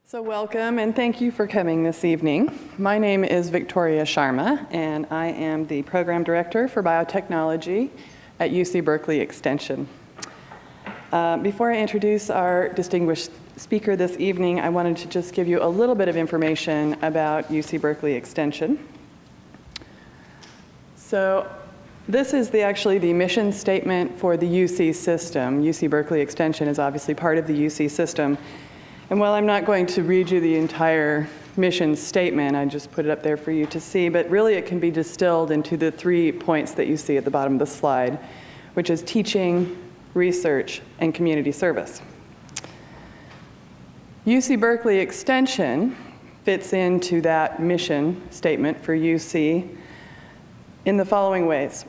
So welcome and thank you for coming this evening. My name is Victoria Sharma and I am the Program Director for Biotechnology at UC Berkeley Extension. Before I introduce our distinguished speaker this evening, I wanted to just give you a little bit of information about UC Berkeley Extension. So this is actually the mission statement for the UC system. UC Berkeley Extension is obviously part of the UC system. And while I'm not going to read you the entire mission statement, I just put it up there for you to see, but really it can be distilled into the 3 points that you see at the bottom of the slide, which is teaching, research, and community service. UC Berkeley Extension fits into that mission statement for UC in the following ways.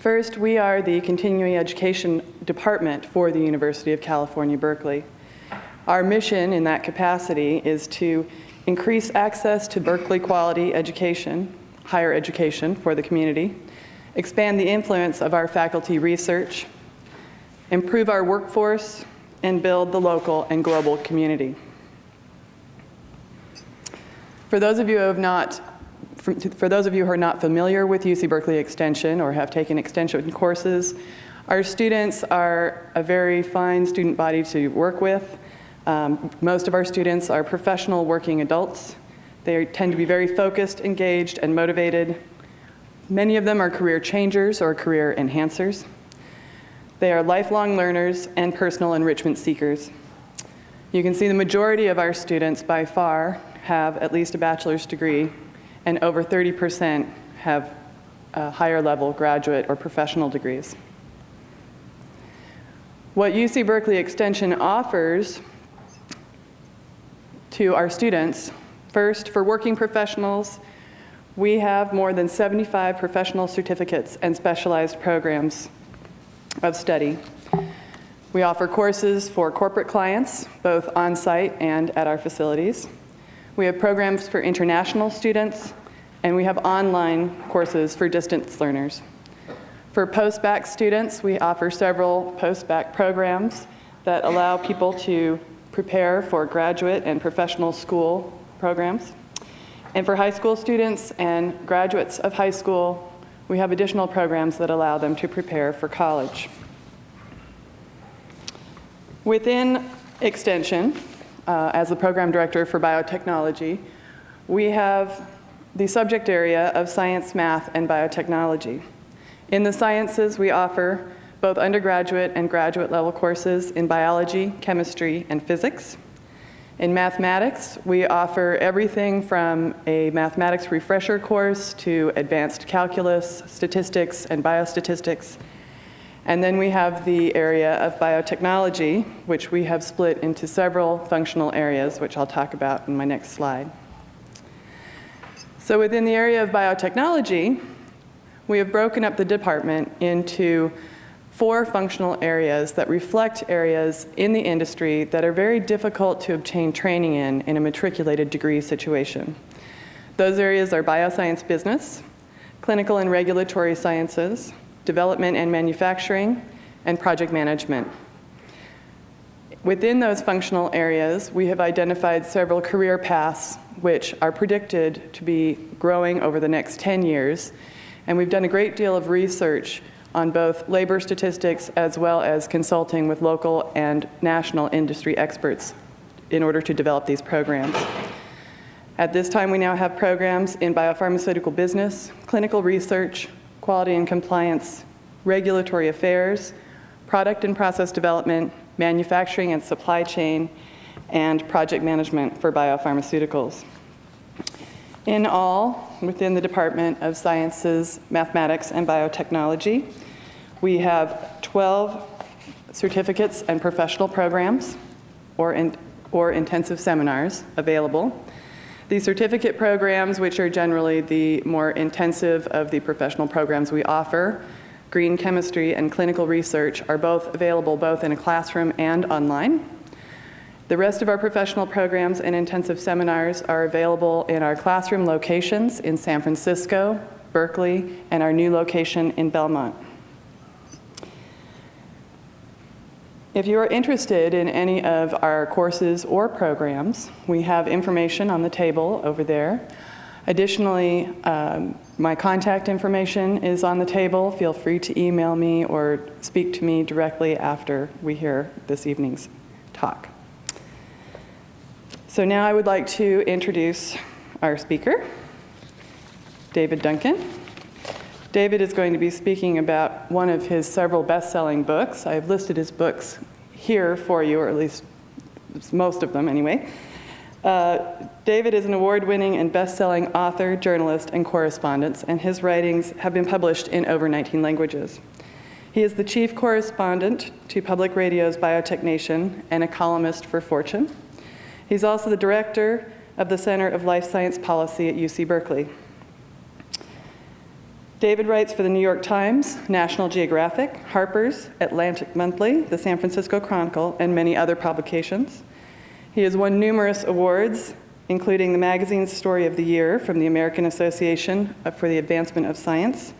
First, we are the continuing education department for the University of California, Berkeley. Our mission in that capacity is to increase access to Berkeley quality education, higher education for the community, expand the influence of our faculty research, improve our workforce, and build the local and global community. For those of you who are not familiar with UC Berkeley Extension or have taken extension courses, our students are a very fine student body to work with. Most of our students are professional working adults. They tend to be very focused, engaged, and motivated. Many of them are career changers or career enhancers. They are lifelong learners and personal enrichment seekers. You can see the majority of our students by far have at least a bachelor's degree, and over 30% have higher level graduate or professional degrees. What UC Berkeley Extension offers to our students, first, for working professionals, we have more than 75 professional certificates and specialized programs of study. We offer courses for corporate clients, both on-site and at our facilities. We have programs for international students, and we have online courses for distance learners. For post-bac students, we offer several post-bac programs that allow people to prepare for graduate and professional school programs. And for high school students and graduates of high school, we have additional programs that allow them to prepare for college. Within Extension, as the Program Director for Biotechnology, we have the subject area of science, math, and biotechnology. In the sciences, we offer both undergraduate and graduate level courses in biology, chemistry, and physics. In mathematics, we offer everything from a mathematics refresher course to advanced calculus, statistics, and biostatistics. And then we have the area of biotechnology, which we have split into several functional areas, which I'll talk about in my next slide. So within the area of biotechnology, we have broken up the department into 4 functional areas that reflect areas in the industry that are very difficult to obtain training in a matriculated degree situation. Those areas are bioscience business, clinical and regulatory sciences, development and manufacturing, and project management. Within those functional areas, we have identified several career paths which are predicted to be growing over the next 10 years, and we've done a great deal of research on both labor statistics as well as consulting with local and national industry experts in order to develop these programs. At this time, we now have programs in biopharmaceutical business, clinical research, quality and compliance, regulatory affairs, product and process development, manufacturing and supply chain, and project management for biopharmaceuticals. In all, within the Department of Sciences, Mathematics, and Biotechnology, we have 12 certificates and professional programs or intensive seminars available. The certificate programs, which are generally the more intensive of the professional programs we offer, green chemistry and clinical research, are both available both in a classroom and online. The rest of our professional programs and intensive seminars are available in our classroom locations in San Francisco, Berkeley, and our new location in Belmont. If you are interested in any of our courses or programs, we have information on the table over there. Additionally, my contact information is on the table. Feel free to email me or speak to me directly after we hear this evening's talk. So now I would like to introduce our speaker, David Duncan. David is going to be speaking about one of his several best-selling books. I've listed his books here for you, or at least most of them anyway. David is an award-winning and best-selling author, journalist, and correspondent, and his writings have been published in over 19 languages. He is the chief correspondent to Public Radio's BioTech Nation and a columnist for Fortune. He's also the director of the Center of Life Science Policy at UC Berkeley. David writes for the New York Times, National Geographic, Harper's, Atlantic Monthly, the San Francisco Chronicle, and many other publications. He has won numerous awards, including the magazine's Story of the Year from the American Association for the Advancement of Science,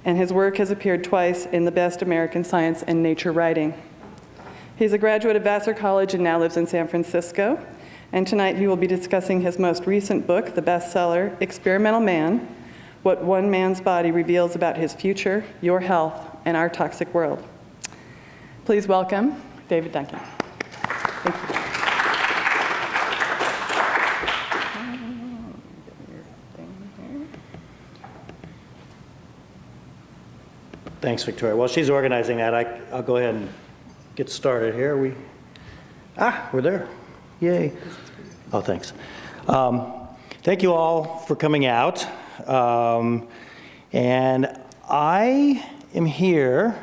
and his work has appeared twice in the Best American Science and Nature Writing. He's a graduate of Vassar College and now lives in San Francisco, and tonight he will be discussing his most recent book, the bestseller, Experimental Man: What One Man's Body Reveals About His Future, Your Health, and Our Toxic World. Please welcome David Duncan. Thank you. Thanks, Victoria. While she's organizing that, I'll go ahead and get started here. We're there. Yay. Oh, thanks. Thank you all for coming out. And I am here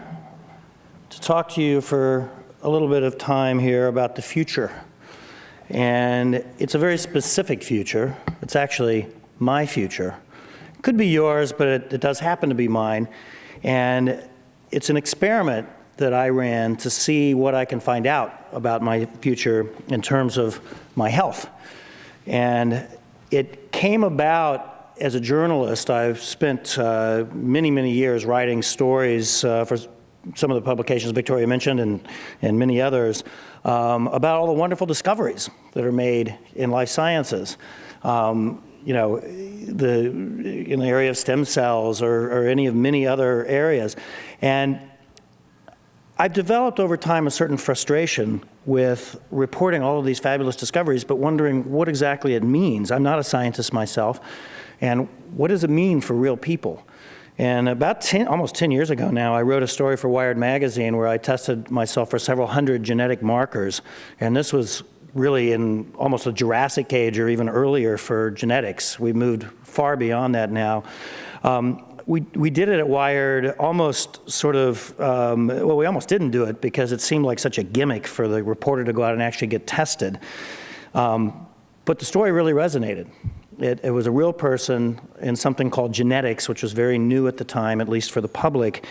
to talk to you for a little bit of time here about the future. And it's a very specific future. It's actually my future. It could be yours, but it does happen to be mine. And it's an experiment that I ran to see what I can find out about my future in terms of my health. And it came about as a journalist. I've spent many, many years writing stories for some of the publications Victoria mentioned and many others about all the wonderful discoveries that are made in life sciences. You know, in the area of stem cells or any of many other areas. And I've developed over time a certain frustration with reporting all of these fabulous discoveries, but wondering what exactly it means. I'm not a scientist myself, and what does it mean for real people? And about almost 10 years ago now, I wrote a story for Wired magazine where I tested myself for several hundred genetic markers, and this was really in almost a Jurassic age or even earlier for genetics. We moved far beyond that now. We did it at Wired almost sort of, well, we almost didn't do it because it seemed like such a gimmick for the reporter to go out and actually get tested. But the story really resonated. It was a real person in something called genetics, which was very new at the time, at least for the public.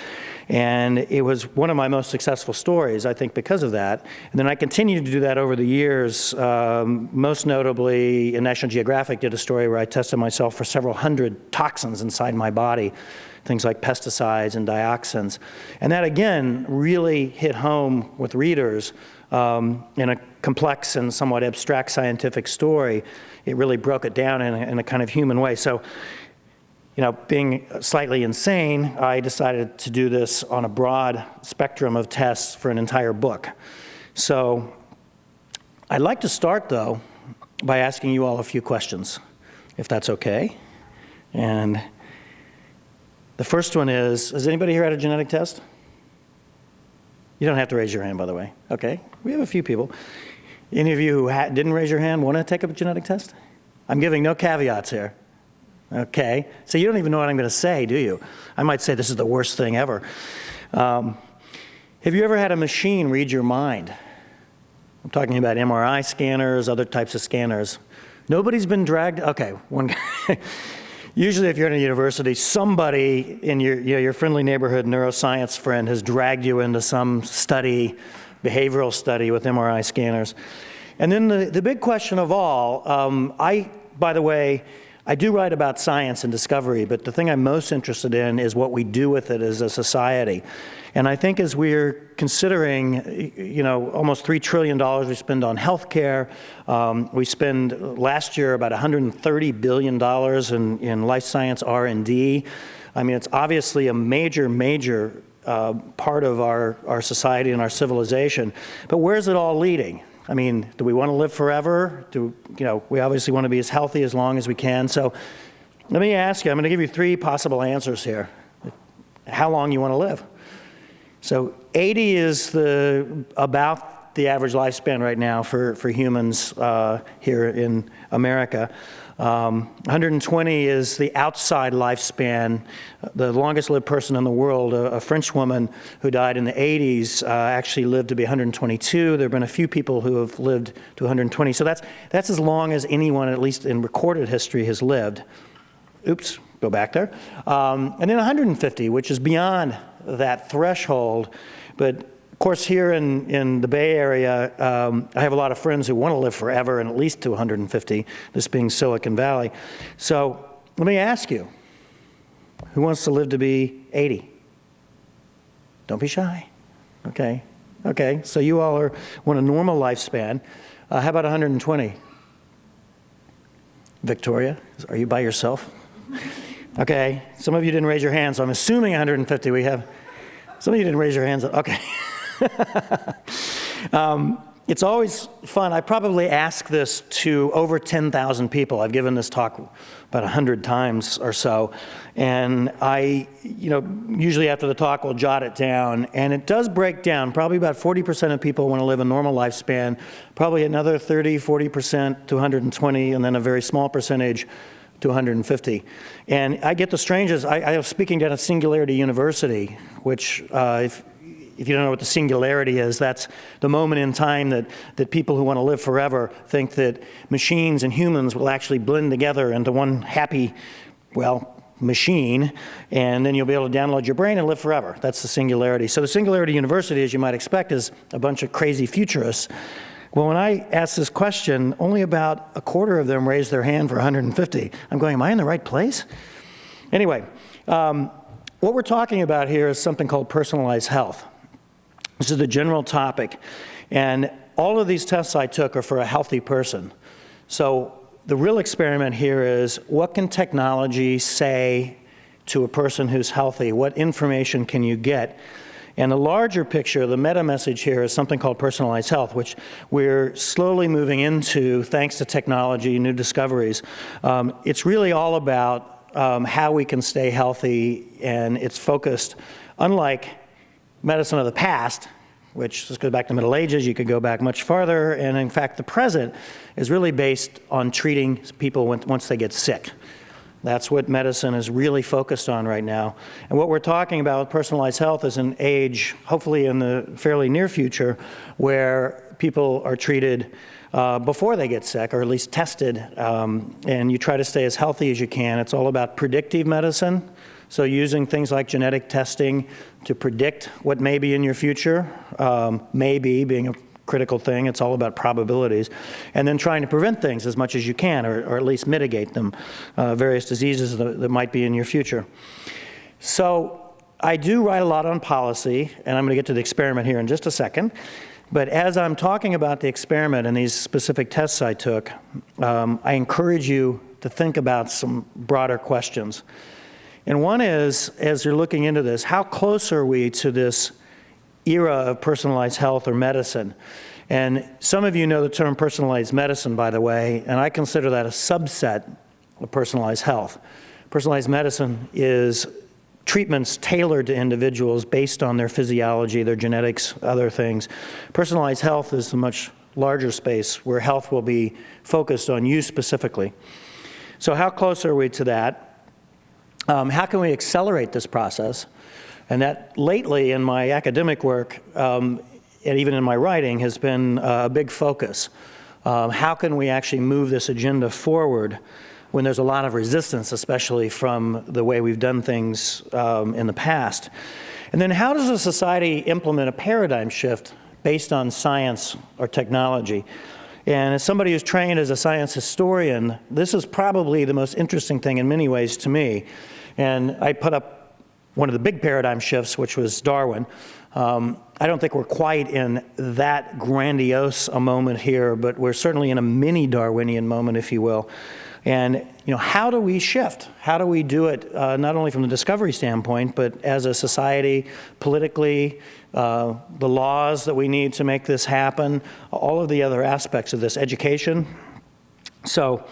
And it was one of my most successful stories, I think, because of that. And then I continued to do that over the years. Most notably, in National Geographic did a story where I tested myself for several hundred toxins inside my body, things like pesticides and dioxins. And that, again, really hit home with readers in a complex and somewhat abstract scientific story. It really broke it down in a kind of human way. So, you know, being slightly insane, I decided to do this on a broad spectrum of tests for an entire book. So I'd like to start, though, by asking you all a few questions, if that's okay. And the first one is, has anybody here had a genetic test? You don't have to raise your hand, by the way. Okay, we have a few people. Any of you who didn't raise your hand want to take a genetic test? I'm giving no caveats here. Okay, so you don't even know what I'm going to say, do you? I might say this is the worst thing ever. Have you ever had a machine read your mind? I'm talking about MRI scanners, other types of scanners. Nobody's been dragged, okay, one guy. Usually if you're in a university, somebody in your friendly neighborhood neuroscience friend has dragged you into some study, behavioral study with MRI scanners. And then the big question of all, by the way, I do write about science and discovery, but the thing I'm most interested in is what we do with it as a society. And I think as we're considering, you know, almost $3 trillion we spend on healthcare, we spend last year about $130 billion in life science R&D. I mean, it's obviously a major part of our society and our civilization. But where's it all leading? I mean, do we want to live forever? We obviously want to be as healthy as long as we can. So let me ask you, I'm going to give you 3 possible answers here. How long you want to live? So 80 is about the average lifespan right now for humans here in America. 120 is the outside lifespan. The longest lived person in the world, a French woman who died in the 80s, actually lived to be 122. There have been a few people who have lived to 120. So that's as long as anyone, at least in recorded history, has lived. Oops, go back there. And then 150, which is beyond that threshold. But of course, here in the Bay Area, I have a lot of friends who want to live forever and at least to 150, this being Silicon Valley. So let me ask you, who wants to live to be 80? Don't be shy. Okay, so you all want a normal lifespan. How about 120? Victoria, are you by yourself? Okay, some of you didn't raise your hands, so I'm assuming 150 we have. Some of you didn't raise your hands. Okay. It's always fun. I probably ask this to over 10,000 people. I've given this talk about 100 times or so. And I, usually after the talk, will jot it down. And it does break down. Probably about 40% of people want to live a normal lifespan, probably another 30, 40% to 120, and then a very small percentage to 150. And I get the strangest. I was speaking down at Singularity University, which, if you don't know what the singularity is, that's the moment in time that people who want to live forever think that machines and humans will actually blend together into one happy, machine, and then you'll be able to download your brain and live forever. That's the singularity. So the Singularity University, as you might expect, is a bunch of crazy futurists. Well, when I asked this question, only about a quarter of them raised their hand for 150. I'm going, am I in the right place? Anyway, what we're talking about here is something called personalized health. This is the general topic, and all of these tests I took are for a healthy person. So the real experiment here is, what can technology say to a person who's healthy? What information can you get? And the larger picture, the meta message here, is something called personalized health, which we're slowly moving into thanks to technology, new discoveries. It's really all about how we can stay healthy, and it's focused, unlike medicine of the past, which just goes back to the Middle Ages, you could go back much farther, and in fact the present is really based on treating people once they get sick. That's what medicine is really focused on right now. And what we're talking about with personalized health is an age, hopefully in the fairly near future, where people are treated before they get sick, or at least tested, and you try to stay as healthy as you can. It's all about predictive medicine. So using things like genetic testing to predict what may be in your future, maybe being a critical thing, it's all about probabilities, and then trying to prevent things as much as you can, or at least mitigate them, various diseases that might be in your future. So I do write a lot on policy, and I'm going to get to the experiment here in just a second. But as I'm talking about the experiment and these specific tests I took, I encourage you to think about some broader questions. And one is, as you're looking into this, how close are we to this era of personalized health or medicine? And some of you know the term personalized medicine, by the way, and I consider that a subset of personalized health. Personalized medicine is treatments tailored to individuals based on their physiology, their genetics, other things. Personalized health is a much larger space where health will be focused on you specifically. So how close are we to that? How can we accelerate this process? And that lately in my academic work, and even in my writing, has been a big focus. How can we actually move this agenda forward when there's a lot of resistance, especially from the way we've done things in the past? And then how does a society implement a paradigm shift based on science or technology? And as somebody who's trained as a science historian, this is probably the most interesting thing in many ways to me. And I put up one of the big paradigm shifts, which was Darwin. I don't think we're quite in that grandiose a moment here, but we're certainly in a mini Darwinian moment, if you will. And how do we shift? How do we do it, not only from the discovery standpoint, but as a society, politically, the laws that we need to make this happen, all of the other aspects of this, education. So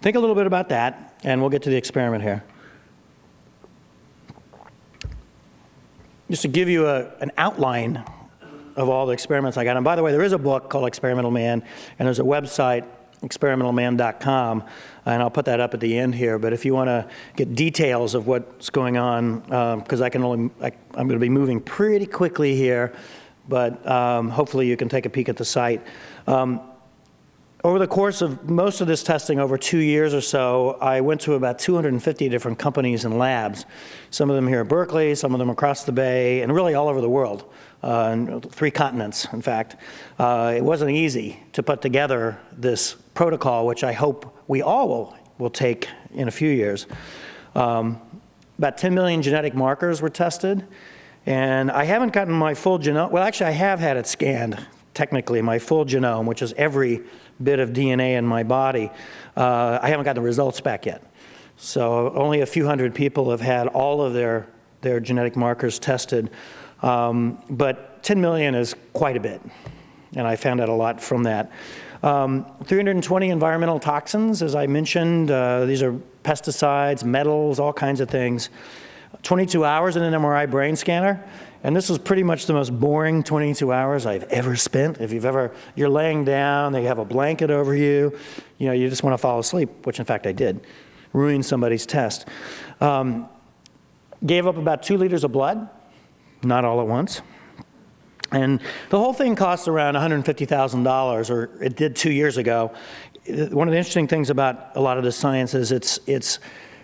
think a little bit about that, and we'll get to the experiment here. Just to give you an outline of all the experiments I got. And by the way, there is a book called Experimental Man, and there's a website, experimentalman.com, and I'll put that up at the end here. But if you want to get details of what's going on, because I'm going to be moving pretty quickly here, but hopefully you can take a peek at the site. Over the course of most of this testing, over 2 years or so, I went to about 250 different companies and labs. Some of them here at Berkeley, some of them across the Bay, and really all over the world, 3 continents, in fact. It wasn't easy to put together this protocol, which I hope we all will take in a few years. About 10 million genetic markers were tested, and I haven't gotten my full genome. Well, actually, I have had it scanned, technically, my full genome, which is every bit of DNA in my body. I haven't got the results back yet. So only a few hundred people have had all of their genetic markers tested. But 10 million is quite a bit, and I found out a lot from that. 320 environmental toxins, as I mentioned. These are pesticides, metals, all kinds of things. 22 hours in an MRI brain scanner. And this is pretty much the most boring 22 hours I've ever spent. If you're laying down, they have a blanket over you, you just want to fall asleep, which in fact I did. Ruined somebody's test. Gave up about 2 liters of blood, not all at once. And the whole thing costs around $150,000, or it did 2 years ago. One of the interesting things about a lot of this science is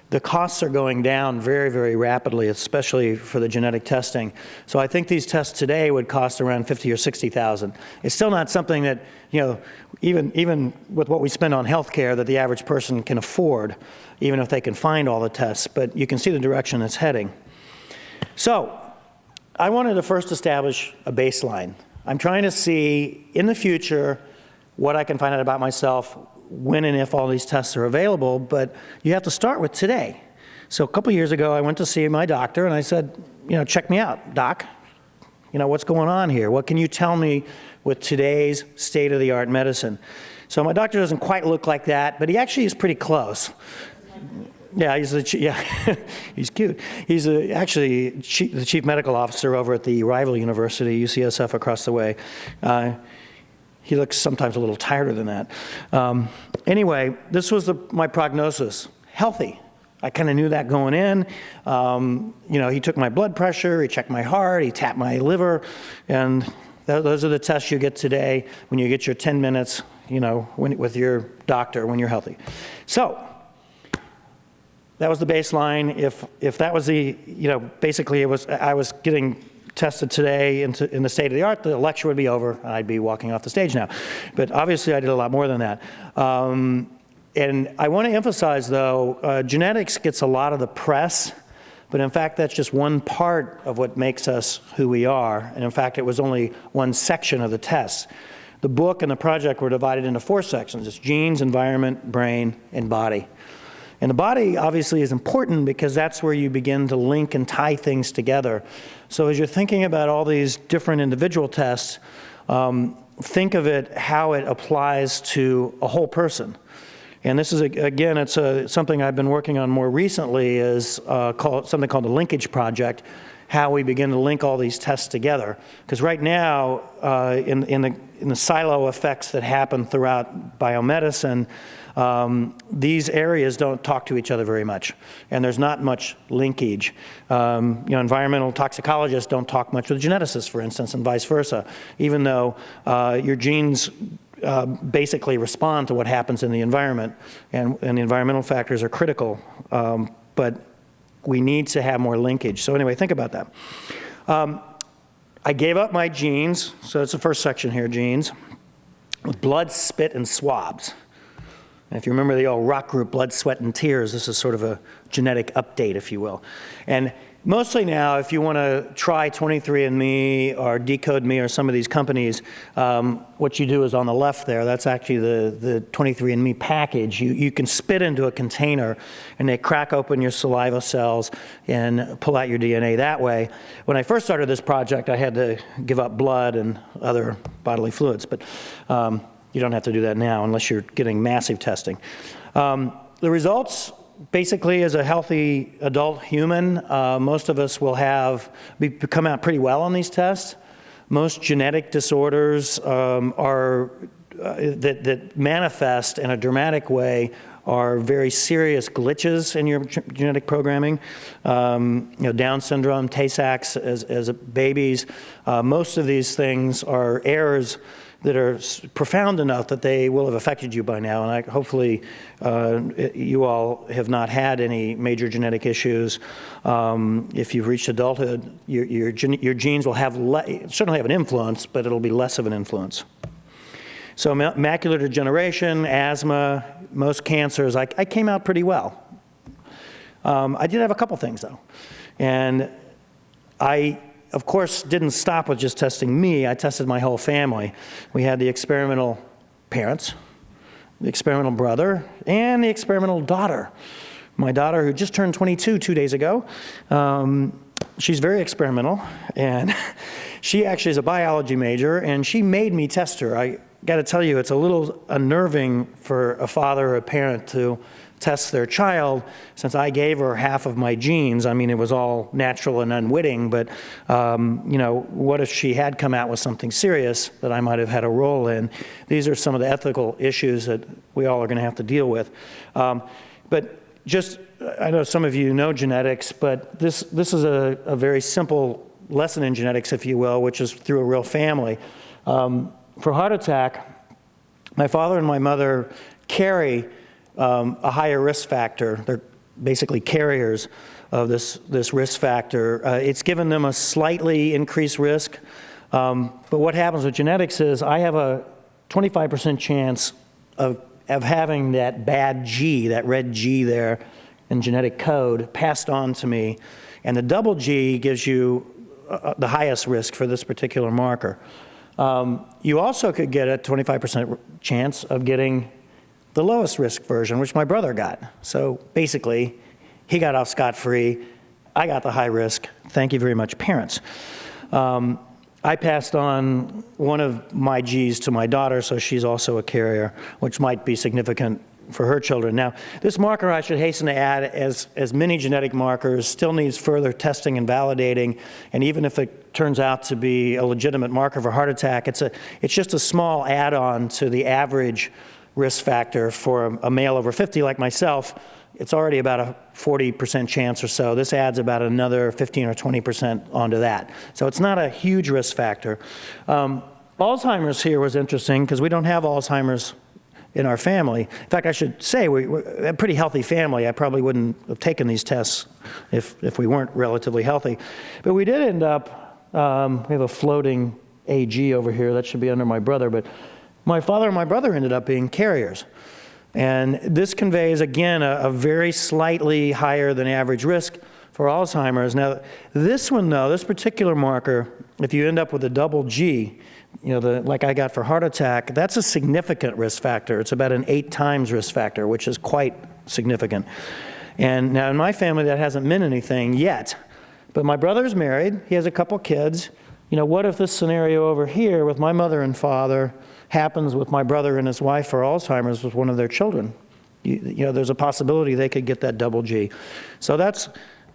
the costs are going down very, very rapidly, especially for the genetic testing. So I think these tests today would cost around $50,000 or $60,000. It's still not something that, even with what we spend on healthcare, that the average person can afford, even if they can find all the tests. But you can see the direction it's heading. So I wanted to first establish a baseline. I'm trying to see, in the future, what I can find out about myself, when and if all these tests are available, but you have to start with today. So a couple years ago, I went to see my doctor, and I said, check me out, doc. What's going on here? What can you tell me with today's state-of-the-art medicine? So my doctor doesn't quite look like that, but he actually is pretty close. Yeah, he's cute. He's actually the chief medical officer over at the rival university, UCSF, across the way. He looks sometimes a little tireder than that. Anyway, this was my prognosis. Healthy. I kind of knew that going in. He took my blood pressure, he checked my heart, he tapped my liver, and those are the tests you get today when you get your 10 minutes, with your doctor when you're healthy. So that was the baseline. If that was basically I was getting tested today in the state of the art, the lecture would be over, and I'd be walking off the stage now. But obviously I did a lot more than that. And I want to emphasize, though, genetics gets a lot of the press, but in fact that's just one part of what makes us who we are. And in fact it was only one section of the test. The book and the project were divided into 4 sections. It's genes, environment, brain, and body. And the body obviously is important because that's where you begin to link and tie things together. So as you're thinking about all these different individual tests, think of it how it applies to a whole person. And this is, again, it's something I've been working on more recently, is something called the Linkage Project, how we begin to link all these tests together. Because right now, in the silo effects that happen throughout biomedicine, these areas don't talk to each other very much, and there's not much linkage. Environmental toxicologists don't talk much with geneticists, for instance, and vice versa, even though your genes basically respond to what happens in the environment, and the environmental factors are critical, but we need to have more linkage. So anyway, think about that. I gave up my genes, so it's the first section here, genes. with blood, spit, and swabs. And if you remember the old rock group, Blood, Sweat, and Tears, this is sort of a genetic update, if you will. And mostly now, if you want to try 23andMe or Decode Me or some of these companies, what you do is on the left there, that's actually the 23andMe package. You can spit into a container, and they crack open your saliva cells and pull out your DNA that way. When I first started this project, I had to give up blood and other bodily fluids, but you don't have to do that now unless you're getting massive testing. The results, basically, as a healthy adult human, most of us will come out pretty well on these tests. Most genetic disorders that manifest in a dramatic way are very serious glitches in your genetic programming. Down syndrome, Tay-Sachs as babies. Most of these things are errors that are profound enough that they will have affected you by now. And hopefully you all have not had any major genetic issues. If you've reached adulthood, your genes will certainly have an influence, but it'll be less of an influence. So macular degeneration, asthma, most cancers, I came out pretty well. I did have a couple things, though. And I, of course, didn't stop with just testing me. I tested my whole family. We had the experimental parents, the experimental brother, and the experimental daughter. My daughter, who just turned 22 2 days ago, she's very experimental, and she actually is a biology major, and she made me test her. I got to tell you, it's a little unnerving for a father or a parent to test their child, since I gave her half of my genes. I mean, it was all natural and unwitting, but what if she had come out with something serious that I might have had a role in? These are some of the ethical issues that we all are going to have to deal with. But just, I know some of you know genetics, but this is a very simple lesson in genetics, if you will, which is through a real family. For heart attack, my father and my mother carry a higher risk factor. They're basically carriers of this risk factor. It's given them a slightly increased risk. But what happens with genetics is I have a 25% chance of having that bad G, that red G there in genetic code, passed on to me. And the double G gives you the highest risk for this particular marker. You also could get a 25% chance of getting the lowest risk version, which my brother got. So basically, he got off scot-free. I got the high risk. Thank you very much, parents. I passed on one of my Gs to my daughter, so she's also a carrier, which might be significant for her children. Now, this marker, I should hasten to add, as many genetic markers, still needs further testing and validating. And even if it turns out to be a legitimate marker for heart attack, it's just a small add-on to the average risk factor for a male over 50 like myself. It's already about a 40% chance or so. This adds about another 15 or 20% onto that. So it's not a huge risk factor. Alzheimer's here was interesting because we don't have Alzheimer's in our family. In fact, I should say we're a pretty healthy family. I probably wouldn't have taken these tests if we weren't relatively healthy. But we did end up, we have a floating AG over here. That should be under my brother. But my father and my brother ended up being carriers. And this conveys, again, a very slightly higher than average risk for Alzheimer's. Now, this one, though, this particular marker, if you end up with a double G, like I got for heart attack, that's a significant risk factor. It's about an 8 times risk factor, which is quite significant. And now in my family, that hasn't meant anything yet. But my brother's married. He has a couple kids. What if this scenario over here with my mother and father happens with my brother and his wife for Alzheimer's with one of their children? There's a possibility they could get that double G. So that's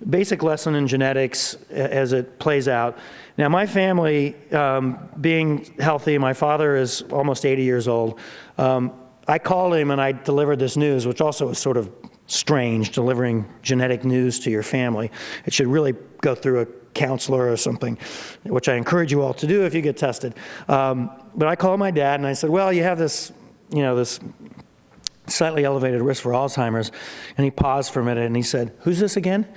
basic lesson in genetics as it plays out. Now, my family, being healthy, my father is almost 80 years old. I called him and I delivered this news, which also is sort of strange, delivering genetic news to your family. It should really go through a counselor or something, which I encourage you all to do if you get tested. But I called my dad and I said, well, you have this, this slightly elevated risk for Alzheimer's. And he paused for a minute and he said, who's this again?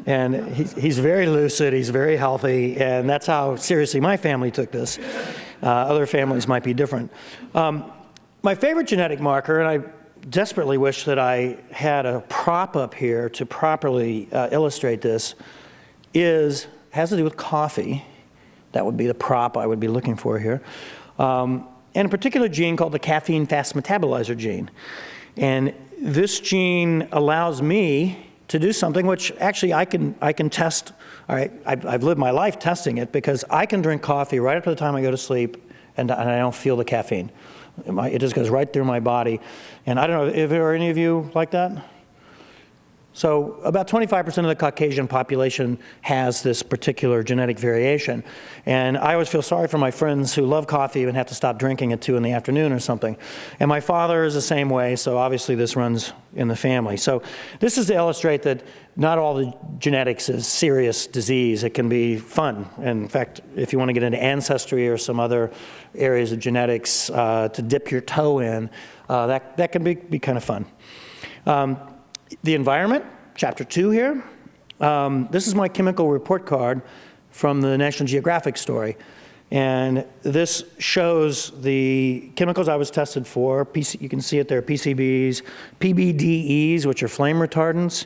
And he's very lucid, he's very healthy, and that's how seriously my family took this. Other families might be different. My favorite genetic marker, and I desperately wish that I had a prop up here to properly illustrate this, has to do with coffee. That would be the prop I would be looking for here. And a particular gene called the caffeine fast metabolizer gene. And this gene allows me to do something which actually I can test. All right, I've lived my life testing it because I can drink coffee right up to the time I go to sleep and I don't feel the caffeine. It just goes right through my body. And I don't know, if there are any of you like that? So about 25% of the Caucasian population has this particular genetic variation. And I always feel sorry for my friends who love coffee and have to stop drinking at 2 in the afternoon or something. And my father is the same way, so obviously this runs in the family. So this is to illustrate that not all the genetics is serious disease. It can be fun. And in fact, if you want to get into ancestry or some other areas of genetics to dip your toe in, that can be kind of fun. The environment, chapter 2 here. This is my chemical report card from the National Geographic story. And this shows the chemicals I was tested for. You can see it there, PCBs, PBDEs, which are flame retardants,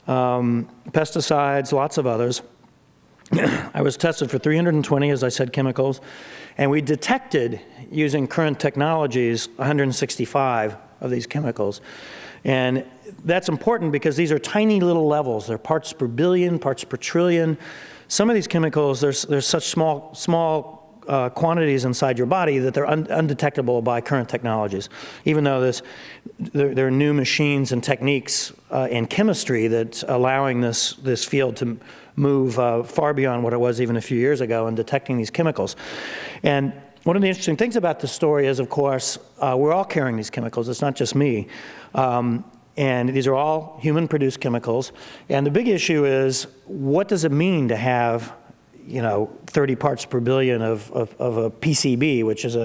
pesticides, lots of others. I was tested for 320, as I said, chemicals. And we detected, using current technologies, 165 of these chemicals. And that's important because these are tiny little levels. They're parts per billion, parts per trillion. Some of these chemicals, there's such small quantities inside your body that they're undetectable by current technologies. Even though there are new machines and techniques in chemistry that's allowing this field to move far beyond what it was even a few years ago in detecting these chemicals. And one of the interesting things about this story is, of course, we're all carrying these chemicals. It's not just me. And these are all human-produced chemicals. And the big issue is, what does it mean to have, 30 parts per billion of a PCB, which is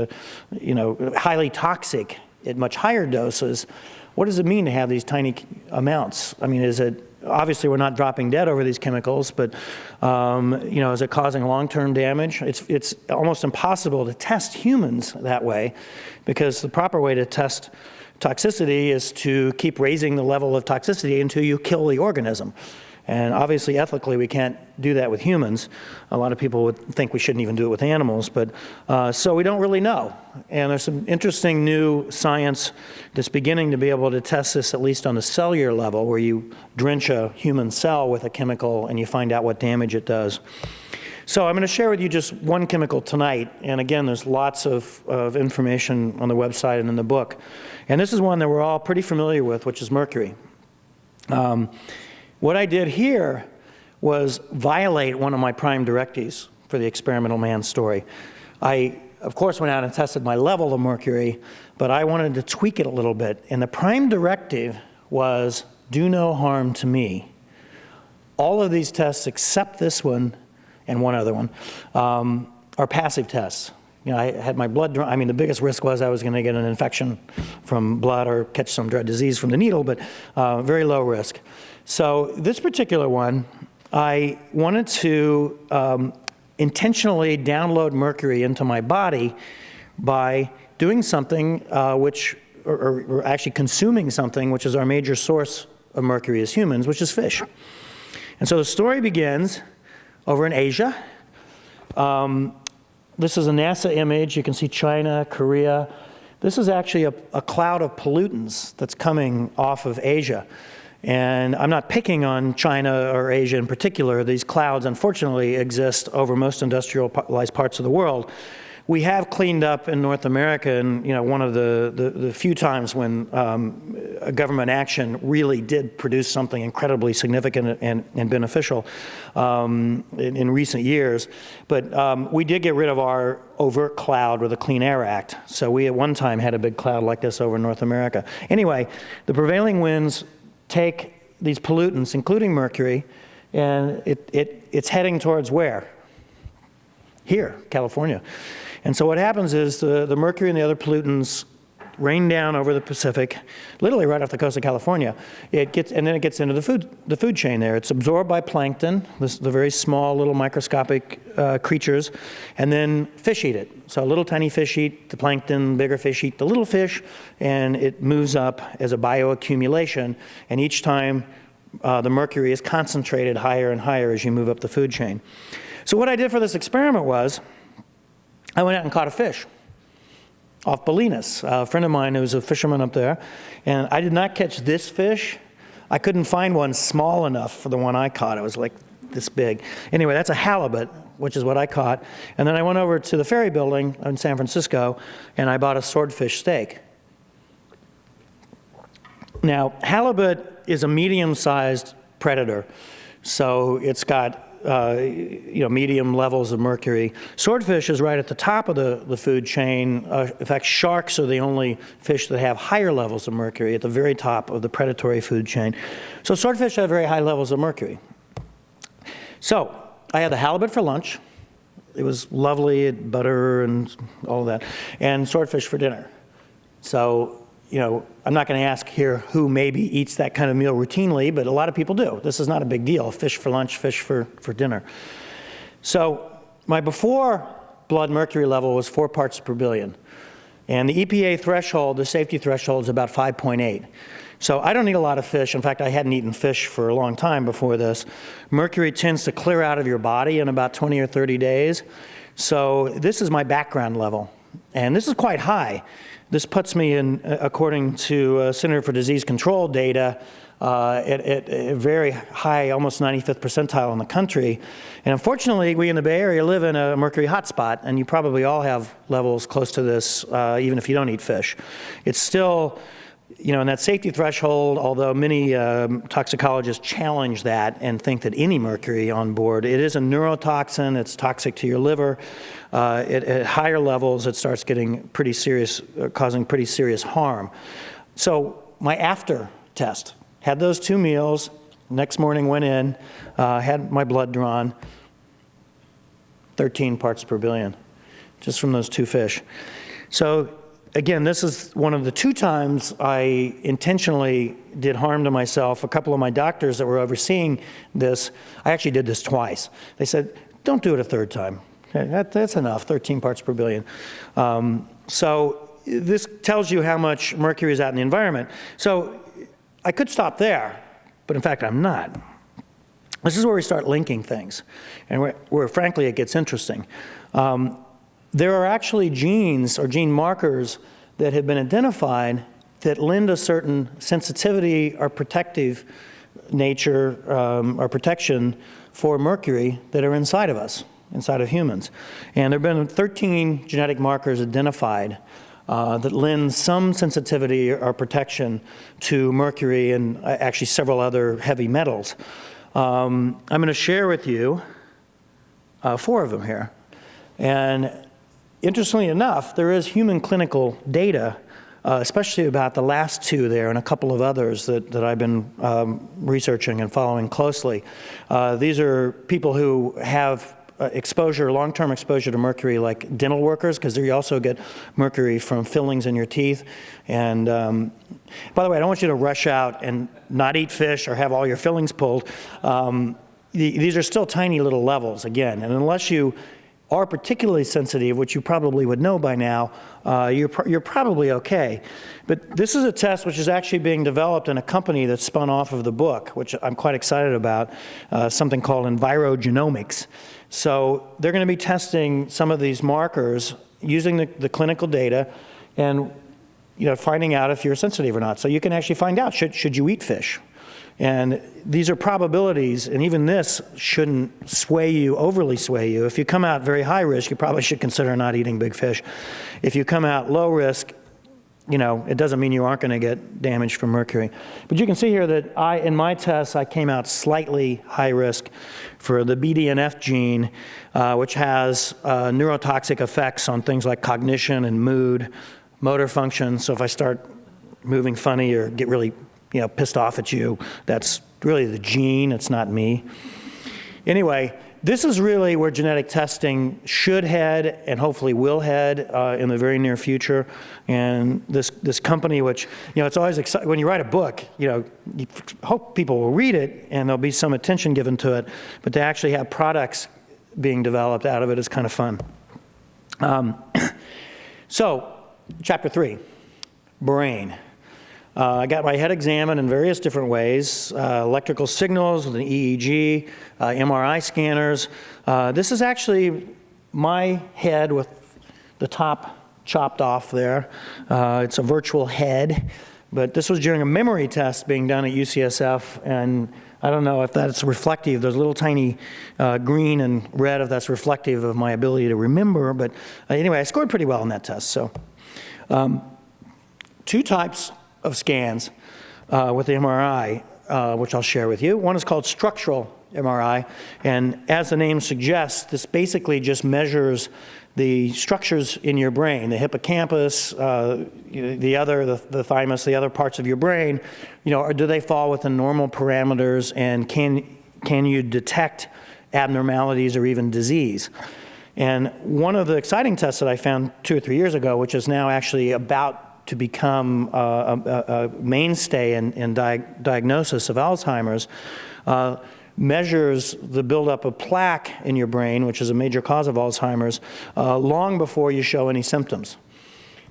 highly toxic at much higher doses? What does it mean to have these tiny amounts? I mean, is it, obviously we're not dropping dead over these chemicals, but is it causing long-term damage? It's almost impossible to test humans that way, because the proper way to test toxicity is to keep raising the level of toxicity until you kill the organism. And obviously, ethically, we can't do that with humans. A lot of people would think we shouldn't even do it with animals, but so we don't really know. And there's some interesting new science that's beginning to be able to test this, at least on the cellular level, where you drench a human cell with a chemical and you find out what damage it does. So I'm going to share with you just one chemical tonight. And again, there's lots of information on the website and in the book. And this is one that we're all pretty familiar with, which is mercury. What I did here was violate one of my prime directives for the experimental man story. I, of course, went out and tested my level of mercury, but I wanted to tweak it a little bit. And the prime directive was, do no harm to me. All of these tests, except this one and one other one, are passive tests. I had my blood drawn. I mean, the biggest risk was I was going to get an infection from blood or catch some dread disease from the needle, but very low risk. So this particular one, I wanted to intentionally download mercury into my body by doing something or actually consuming something which is our major source of mercury as humans, which is fish. And so the story begins over in Asia. This is a NASA image. You can see China, Korea. This is actually a cloud of pollutants that's coming off of Asia. And I'm not picking on China or Asia in particular. These clouds, unfortunately, exist over most industrialized parts of the world. We have cleaned up in North America, and one of the few times when a government action really did produce something incredibly significant and beneficial in recent years. But we did get rid of our overt cloud with the Clean Air Act. So we at one time had a big cloud like this over North America. Anyway, the prevailing winds take these pollutants, including mercury, and it's heading towards where? Here, California. And so what happens is the mercury and the other pollutants rain down over the Pacific, literally right off the coast of California. And then it gets into the food chain there. It's absorbed by plankton, the very small little microscopic creatures, and then fish eat it. So little tiny fish eat the plankton, bigger fish eat the little fish, and it moves up as a bioaccumulation, and each time the mercury is concentrated higher and higher as you move up the food chain. So what I did for this experiment was, I went out and caught a fish off Bolinas. A friend of mine who was a fisherman up there, and I did not catch this fish. I couldn't find one small enough for the one I caught. It was like this big. Anyway, that's a halibut, which is what I caught. And then I went over to the ferry building in San Francisco, and I bought a swordfish steak. Now, halibut is a medium-sized predator, so it's got medium levels of mercury. Swordfish is right at the top of the food chain. In fact, sharks are the only fish that have higher levels of mercury at the very top of the predatory food chain. So swordfish have very high levels of mercury. So I had the halibut for lunch. It was lovely, butter and all that, and swordfish for dinner. So, I'm not going to ask here who maybe eats that kind of meal routinely, but a lot of people do. This is not a big deal. Fish for lunch, fish for dinner. So my before blood mercury level was 4 parts per billion. And the EPA threshold, the safety threshold, is about 5.8. So I don't eat a lot of fish. In fact, I hadn't eaten fish for a long time before this. Mercury tends to clear out of your body in about 20 or 30 days. So this is my background level. And this is quite high. This puts me in, according to Center for Disease Control data, at a very high, almost 95th percentile in the country. And unfortunately, we in the Bay Area live in a mercury hotspot, and you probably all have levels close to this, even if you don't eat fish. It's still, in that safety threshold, although many toxicologists challenge that and think that any mercury on board, it is a neurotoxin, it's toxic to your liver. At higher levels, it starts getting pretty serious, causing pretty serious harm. So my after test, had those 2 meals, next morning went in, had my blood drawn, 13 parts per billion, just from those 2 fish. So again, this is one of the 2 times I intentionally did harm to myself. A couple of my doctors that were overseeing this, I actually did this twice. They said, don't do it a 3rd time. That's enough, 13 parts per billion. So this tells you how much mercury is out in the environment. So I could stop there, but in fact, I'm not. This is where we start linking things, and where frankly, it gets interesting. There are actually genes or gene markers that have been identified that lend a certain sensitivity or protective nature or protection for mercury that are inside of us, inside of humans. And there have been 13 genetic markers identified that lend some sensitivity or protection to mercury and actually several other heavy metals. I'm going to share with you 4 of them here. And interestingly enough, there is human clinical data, especially about the last 2 there and a couple of others that I've been researching and following closely. These are people who have exposure, long-term exposure to mercury, like dental workers, because you also get mercury from fillings in your teeth. And by the way, I don't want you to rush out and not eat fish or have all your fillings pulled. These are still tiny little levels, again, and unless you are particularly sensitive, which you probably would know by now, you're probably okay. But this is a test which is actually being developed in a company that's spun off of the book, which I'm quite excited about, something called Genomics. So they're going to be testing some of these markers using the clinical data and finding out if you're sensitive or not. So you can actually find out, should you eat fish? And these are probabilities, and even this shouldn't overly sway you. If you come out very high risk, you probably should consider not eating big fish. If you come out low risk, it doesn't mean you aren't going to get damage from mercury. But you can see here that in my tests, I came out slightly high risk for the BDNF gene, which has neurotoxic effects on things like cognition and mood, motor function. So if I start moving funny or get really pissed off at you, that's really the gene, it's not me. Anyway, this is really where genetic testing should head and hopefully will head in the very near future. And this company, which, it's always exciting, when you write a book, you hope people will read it and there'll be some attention given to it, but to actually have products being developed out of it is kind of fun. So, chapter 3, brain. I got my head examined in various different ways, electrical signals with an EEG, MRI scanners. This is actually my head with the top chopped off there. It's a virtual head, but this was during a memory test being done at UCSF, and I don't know if that's reflective. There's a little tiny green and red if that's reflective of my ability to remember, but anyway, I scored pretty well on that test. So, 2 types of scans with the MRI, which I'll share with you. One is called structural MRI, and as the name suggests, this basically just measures the structures in your brain, the hippocampus, the thymus, the other parts of your brain. Do they fall within normal parameters, and can you detect abnormalities or even disease? And one of the exciting tests that I found 2 or 3 years ago, which is now actually about to become a mainstay in diagnosis of Alzheimer's, measures the buildup of plaque in your brain, which is a major cause of Alzheimer's, long before you show any symptoms.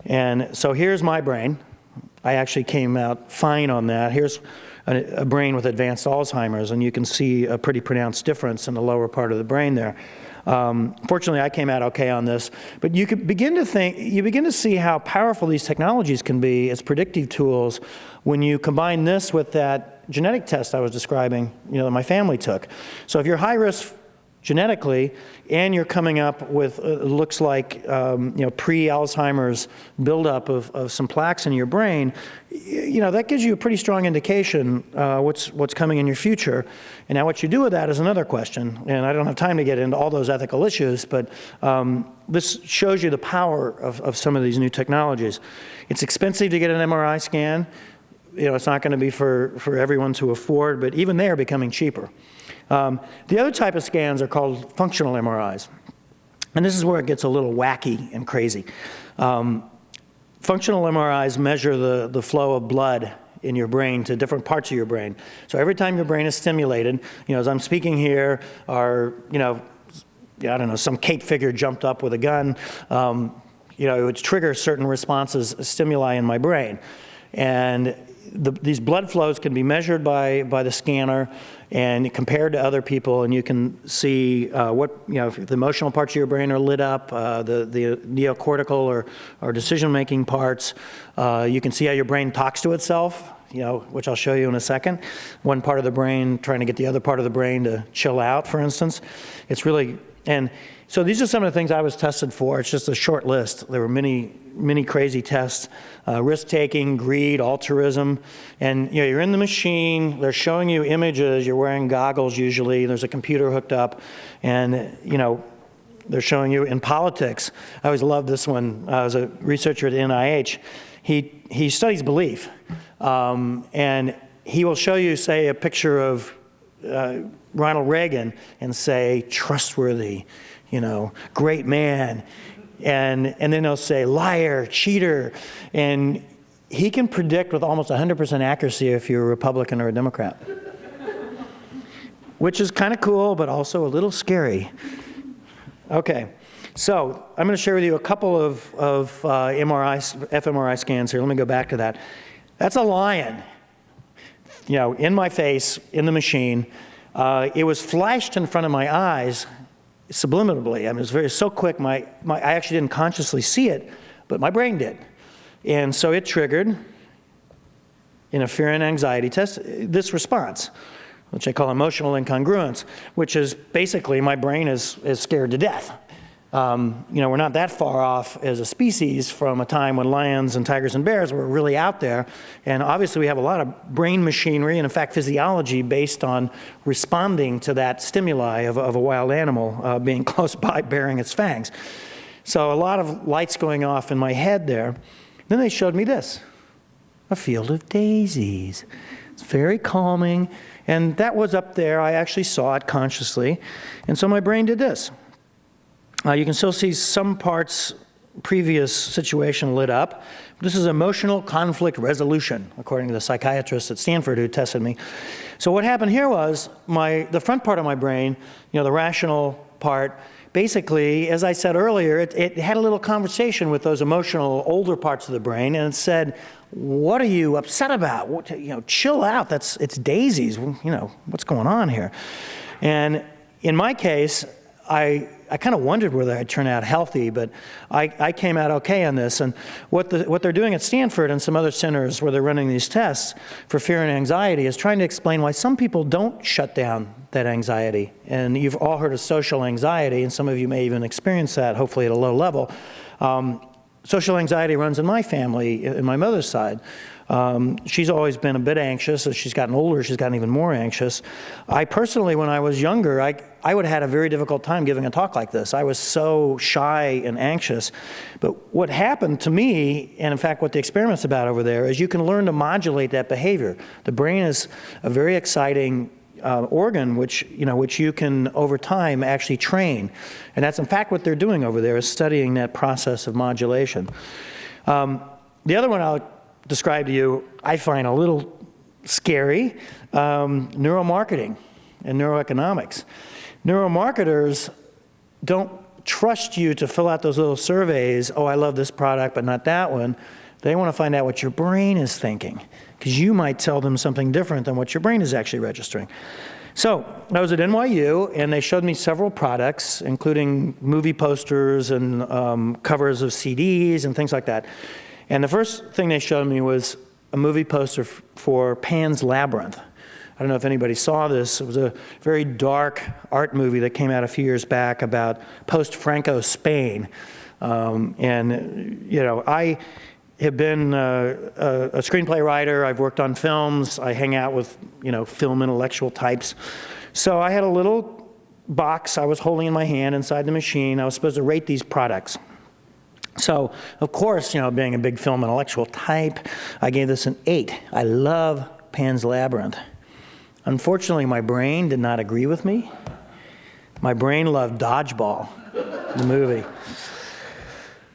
And so here's my brain. I actually came out fine on that. Here's a brain with advanced Alzheimer's, and you can see a pretty pronounced difference in the lower part of the brain there. Fortunately, I came out okay on this, but you begin to see how powerful these technologies can be as predictive tools when you combine this with that genetic test I was describing, that my family took. So if you're high risk genetically, and you're coming up with, looks like, pre-Alzheimer's buildup of some plaques in your brain, that gives you a pretty strong indication what's coming in your future. And now what you do with that is another question, and I don't have time to get into all those ethical issues, but this shows you the power of some of these new technologies. It's expensive to get an MRI scan. It's not going to be for everyone to afford, but even they are becoming cheaper. The other type of scans are called functional MRIs. And this is where it gets a little wacky and crazy. Functional MRIs measure the flow of blood in your brain to different parts of your brain. So every time your brain is stimulated, as I'm speaking here, or, I don't know, some Kate figure jumped up with a gun, it would trigger certain responses, stimuli in my brain. And these blood flows can be measured by the scanner and compared to other people, and you can see if the emotional parts of your brain are lit up, the neocortical or decision-making parts. You can see how your brain talks to itself, which I'll show you in a second. One part of the brain trying to get the other part of the brain to chill out, for instance. It's really, and so these are some of the things I was tested for. It's just a short list. There were many crazy tests, risk-taking, greed, altruism, and you're in the machine, they're showing you images, you're wearing goggles usually, there's a computer hooked up, and they're showing you in politics. I always loved this one. I was a researcher at NIH. He studies belief, and he will show you, say, a picture of Ronald Reagan and say, trustworthy, great man. And then they'll say, liar, cheater. And he can predict with almost 100% accuracy if you're a Republican or a Democrat. Which is kind of cool, but also a little scary. Okay, so I'm going to share with you a couple of fMRI scans here. Let me go back to that. That's a lion, in my face, in the machine. It was flashed in front of my eyes subliminally. It was so quick, I actually didn't consciously see it, but my brain did. And so it triggered, in a fear and anxiety test, this response, which I call emotional incongruence, which is basically my brain is scared to death. We're not that far off as a species from a time when lions and tigers and bears were really out there. And obviously we have a lot of brain machinery and in fact physiology based on responding to that stimuli of a wild animal being close by baring its fangs. So a lot of lights going off in my head there. Then they showed me this, a field of daisies. It's very calming. And that was up there. I actually saw it consciously. And so my brain did this. You can still see some parts, previous situation lit up. This is emotional conflict resolution, according to the psychiatrist at Stanford who tested me. So what happened here was the front part of my brain, the rational part, basically, as I said earlier, it had a little conversation with those emotional older parts of the brain, and it said, what are you upset about? Chill out. It's daisies. What's going on here? And in my case, I kind of wondered whether I'd turn out healthy, but I came out okay on this. And what they're doing at Stanford and some other centers where they're running these tests for fear and anxiety is trying to explain why some people don't shut down that anxiety. And you've all heard of social anxiety, and some of you may even experience that, hopefully at a low level. Social anxiety runs in my family, in my mother's side. She's always been a bit anxious. As she's gotten older, she's gotten even more anxious. I personally, when I was younger, I would have had a very difficult time giving a talk like this. I was so shy and anxious. But what happened to me, and in fact what the experiment's about over there, is you can learn to modulate that behavior. The brain is a very exciting organ which you can over time actually train. And that's in fact what they're doing over there, is studying that process of modulation. The other one I'll describe to you, I find a little scary, neuromarketing and neuroeconomics. Neuromarketers don't trust you to fill out those little surveys, oh, I love this product, but not that one. They want to find out what your brain is thinking, because you might tell them something different than what your brain is actually registering. So I was at NYU, and they showed me several products, including movie posters and covers of CDs and things like that. And the first thing they showed me was a movie poster for Pan's Labyrinth. I don't know if anybody saw this. It was a very dark art movie that came out a few years back about post-Franco Spain. I have been a screenplay writer. I've worked on films. I hang out with, film intellectual types. So I had a little box I was holding in my hand inside the machine. I was supposed to rate these products. So, of course, being a big film intellectual type, I gave this an 8. I love Pan's Labyrinth. Unfortunately, my brain did not agree with me. My brain loved Dodgeball, the movie.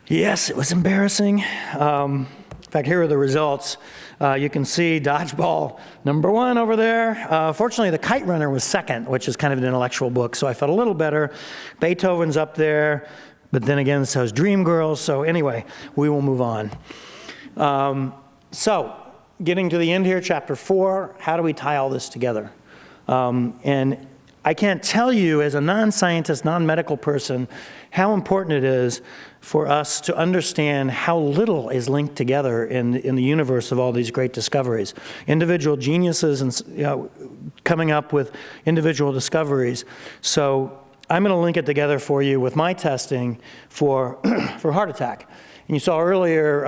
Yes, it was embarrassing. In fact, here are the results. You can see Dodgeball #1 over there. Fortunately, The Kite Runner was second, which is kind of an intellectual book, so I felt a little better. Beethoven's up there, but then again, so is Dreamgirls. So anyway, we will move on. So, getting to the end here, chapter 4, how do we tie all this together? And I can't tell you, as a non-scientist, non-medical person, how important it is for us to understand how little is linked together in the universe of all these great discoveries. Individual geniuses and coming up with individual discoveries. So I'm going to link it together for you with my testing for heart attack. And you saw earlier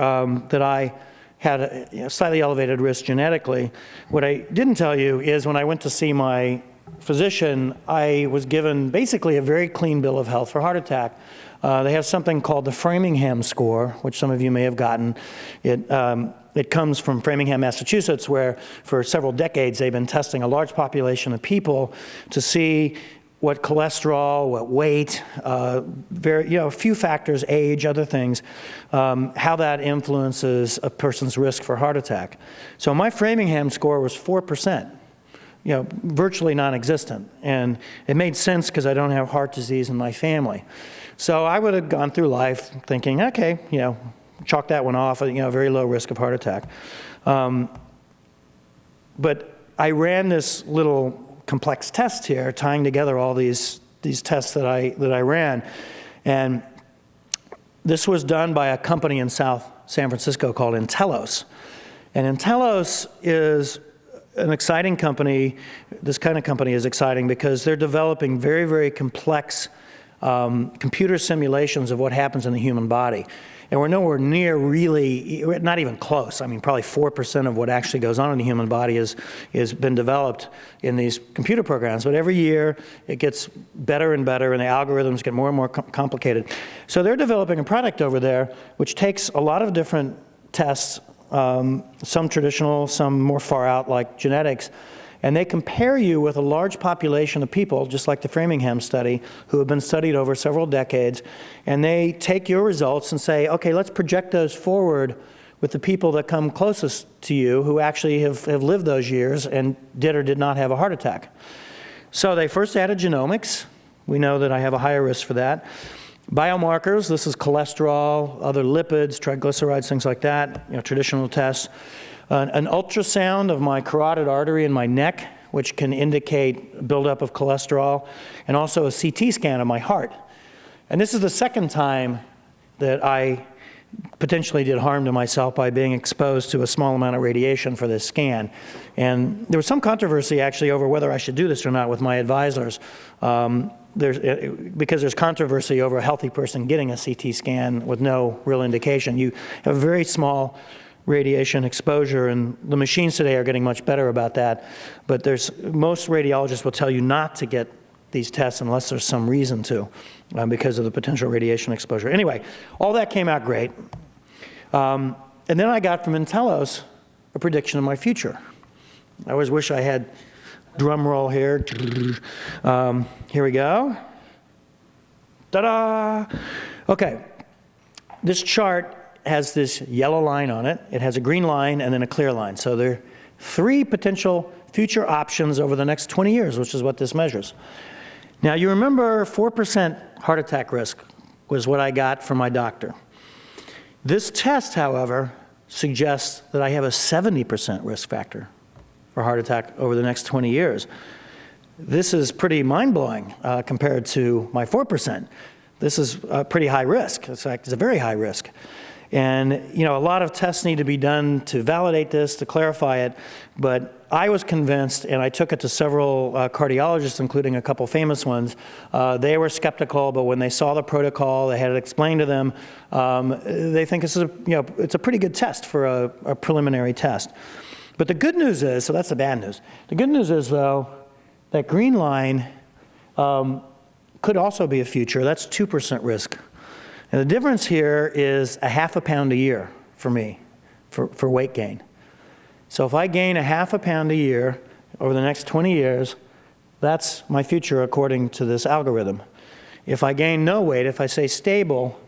that I had a slightly elevated risk genetically. What I didn't tell you is when I went to see my physician, I was given basically a very clean bill of health for heart attack. They have something called the Framingham score, which some of you may have gotten. It comes from Framingham, Massachusetts, where for several decades they've been testing a large population of people to see what cholesterol, what weight, a few factors, age, other things, how that influences a person's risk for heart attack. So my Framingham score was 4%, virtually non-existent. And it made sense because I don't have heart disease in my family. So I would have gone through life thinking, okay, chalk that one off, very low risk of heart attack. But I ran this little complex test here, tying together all these tests that I ran. And this was done by a company in South San Francisco called Intellos. And Intellos is an exciting company. This kind of company is exciting because they're developing very, very complex computer simulations of what happens in the human body. And we're nowhere near really, not even close. I mean, probably 4% of what actually goes on in the human body has been developed in these computer programs. But every year, it gets better and better, and the algorithms get more and more complicated. So they're developing a product over there which takes a lot of different tests some traditional, some more far out like genetics. And they compare you with a large population of people, just like the Framingham study, who have been studied over several decades. And they take your results and say, okay, let's project those forward with the people that come closest to you who actually have lived those years and did or did not have a heart attack. So they first added genomics. We know that I have a higher risk for that. Biomarkers, this is cholesterol, other lipids, triglycerides, things like that, traditional tests. An ultrasound of my carotid artery in my neck, which can indicate buildup of cholesterol, and also a CT scan of my heart. And this is the second time that I potentially did harm to myself by being exposed to a small amount of radiation for this scan. And there was some controversy actually over whether I should do this or not with my advisors. Because there's controversy over a healthy person getting a CT scan with no real indication. You have a very small radiation exposure, and the machines today are getting much better about that. But most radiologists will tell you not to get these tests unless there's some reason to, because of the potential radiation exposure. Anyway, all that came out great. And then I got from Intellos a prediction of my future. I always wish I had drum roll here. Here we go. Ta-da! Okay, this chart has this yellow line on it. It has a green line and then a clear line. So there are 3 potential future options over the next 20 years, which is what this measures. Now, you remember 4% heart attack risk was what I got from my doctor. This test, however, suggests that I have a 70% risk factor for heart attack over the next 20 years. This is pretty mind-blowing compared to my 4%. This is a pretty high risk. In fact, it's a very high risk. And a lot of tests need to be done to validate this, to clarify it. But I was convinced, and I took it to several cardiologists, including a couple famous ones. They were skeptical, but when they saw the protocol, they had it explained to them. They think this is it's a pretty good test for a preliminary test. But the good news is, so that's the bad news. The good news is, though, that green line could also be a future. That's 2% risk. And the difference here is a half a pound a year for me, for weight gain. So if I gain a half a pound a year over the next 20 years, that's my future according to this algorithm. If I gain no weight, if I stay stable,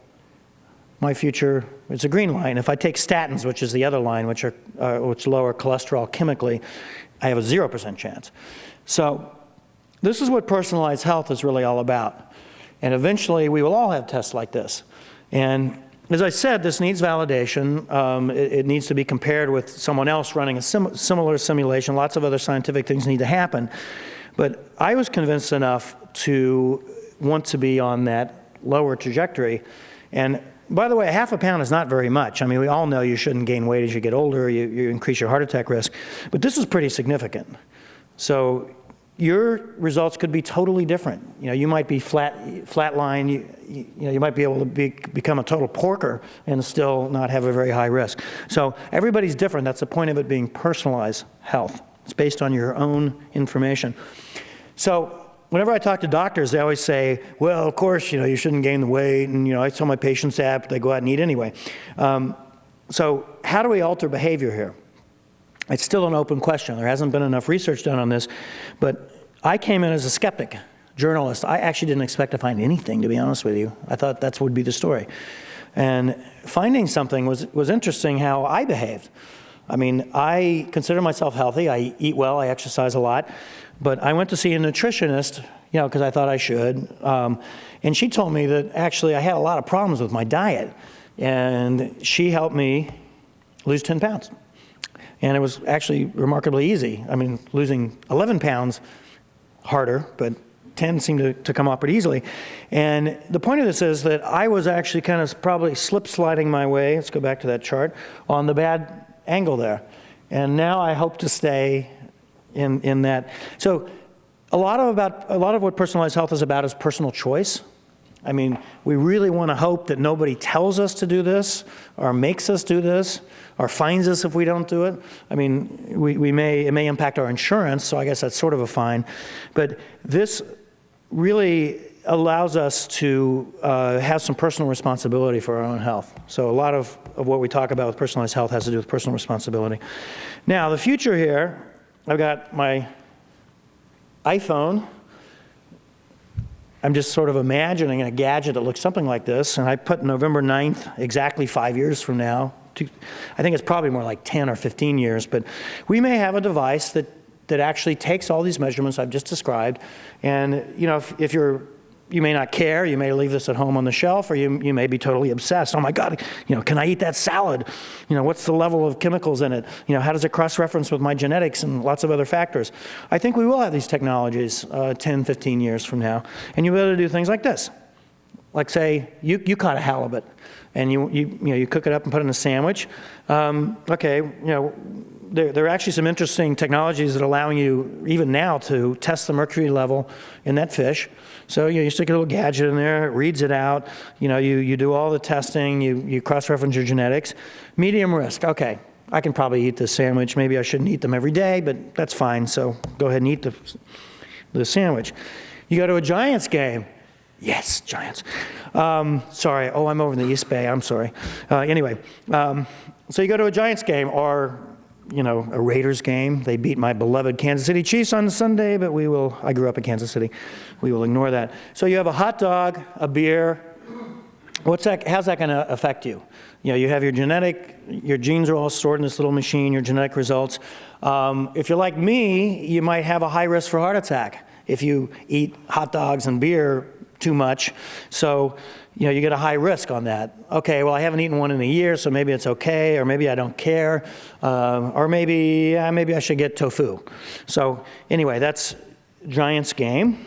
my future is a green line. If I take statins, which is the other line, which lower cholesterol chemically, I have a 0% chance. So this is what personalized health is really all about. And eventually, we will all have tests like this. And as I said, this needs validation. It needs to be compared with someone else running a similar simulation. Lots of other scientific things need to happen. But I was convinced enough to want to be on that lower trajectory. And by the way, a half a pound is not very much. I mean, we all know you shouldn't gain weight as you get older. You increase your heart attack risk. But this is pretty significant. So your results could be totally different. You might be flatline. You might be able to become a total porker and still not have a very high risk. So everybody's different. That's the point of it being personalized health. It's based on your own information. So whenever I talk to doctors, they always say, well, of course, you shouldn't gain the weight. And, I tell my patients that, but they go out and eat anyway. So how do we alter behavior here? It's still an open question. There hasn't been enough research done on this. But I came in as a skeptic journalist. I actually didn't expect to find anything, to be honest with you. I thought that would be the story. And finding something was interesting how I behaved. I mean, I consider myself healthy. I eat well. I exercise a lot. But I went to see a nutritionist, because I thought I should. And she told me that actually I had a lot of problems with my diet. And she helped me lose 10 pounds. And it was actually remarkably easy. I mean, losing 11 pounds, harder, but 10 seemed to come off pretty easily. And the point of this is that I was actually kind of probably slip-sliding my way, let's go back to that chart, on the bad angle there. And now I hope to stay in that. So a lot of what personalized health is about is personal choice. I mean, we really want to hope that nobody tells us to do this or makes us do this or fines us if we don't do it. I mean, it may impact our insurance, so I guess that's sort of a fine. But this really allows us to have some personal responsibility for our own health. So a lot of what we talk about with personalized health has to do with personal responsibility. Now, the future here, I've got my iPhone. I'm just sort of imagining a gadget that looks something like this, and I put November 9th, exactly 5 years from now. I think it's probably more like 10 or 15 years, but we may have a device that actually takes all these measurements I've just described, and if you may not care, you may leave this at home on the shelf, or you may be totally obsessed. Oh my God, can I eat that salad? What's the level of chemicals in it? How does it cross-reference with my genetics and lots of other factors? I think we will have these technologies 10, 15 years from now, and you'll be able to do things like this. Like say, you caught a halibut, and you cook it up and put it in a sandwich. There are actually some interesting technologies that are allowing you, even now, to test the mercury level in that fish. So you stick a little gadget in there, it reads it out, you do all the testing, you cross-reference your genetics. Medium risk, okay, I can probably eat this sandwich. Maybe I shouldn't eat them every day, but that's fine, so go ahead and eat the sandwich. You go to a Giants game. Yes, Giants. Sorry, I'm over in the East Bay, I'm sorry. Anyway, so you go to a Giants game, or a Raiders game. They beat my beloved Kansas City Chiefs on Sunday, but I grew up in Kansas City. We will ignore that. So you have a hot dog, a beer. How's that going to affect you? You have your genes are all stored in this little machine, your genetic results. If you're like me, you might have a high risk for heart attack if you eat hot dogs and beer too much. So, you get a high risk on that. Okay, well, I haven't eaten one in a year, so maybe it's okay, or maybe I don't care, or maybe I should get tofu. So anyway, that's Giants game.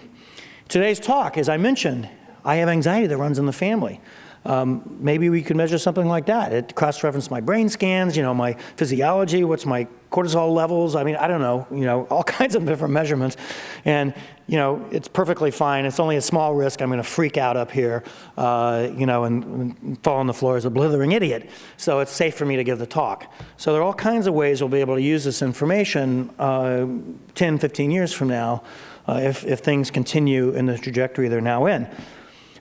Today's talk, as I mentioned, I have anxiety that runs in the family. Maybe we could measure something like that. It cross-references my brain scans, my physiology, what's my cortisol levels. I don't know, all kinds of different measurements. And, it's perfectly fine. It's only a small risk. I'm going to freak out up here, and fall on the floor as a blithering idiot. So it's safe for me to give the talk. So there are all kinds of ways we'll be able to use this information 10, 15 years from now if things continue in the trajectory they're now in.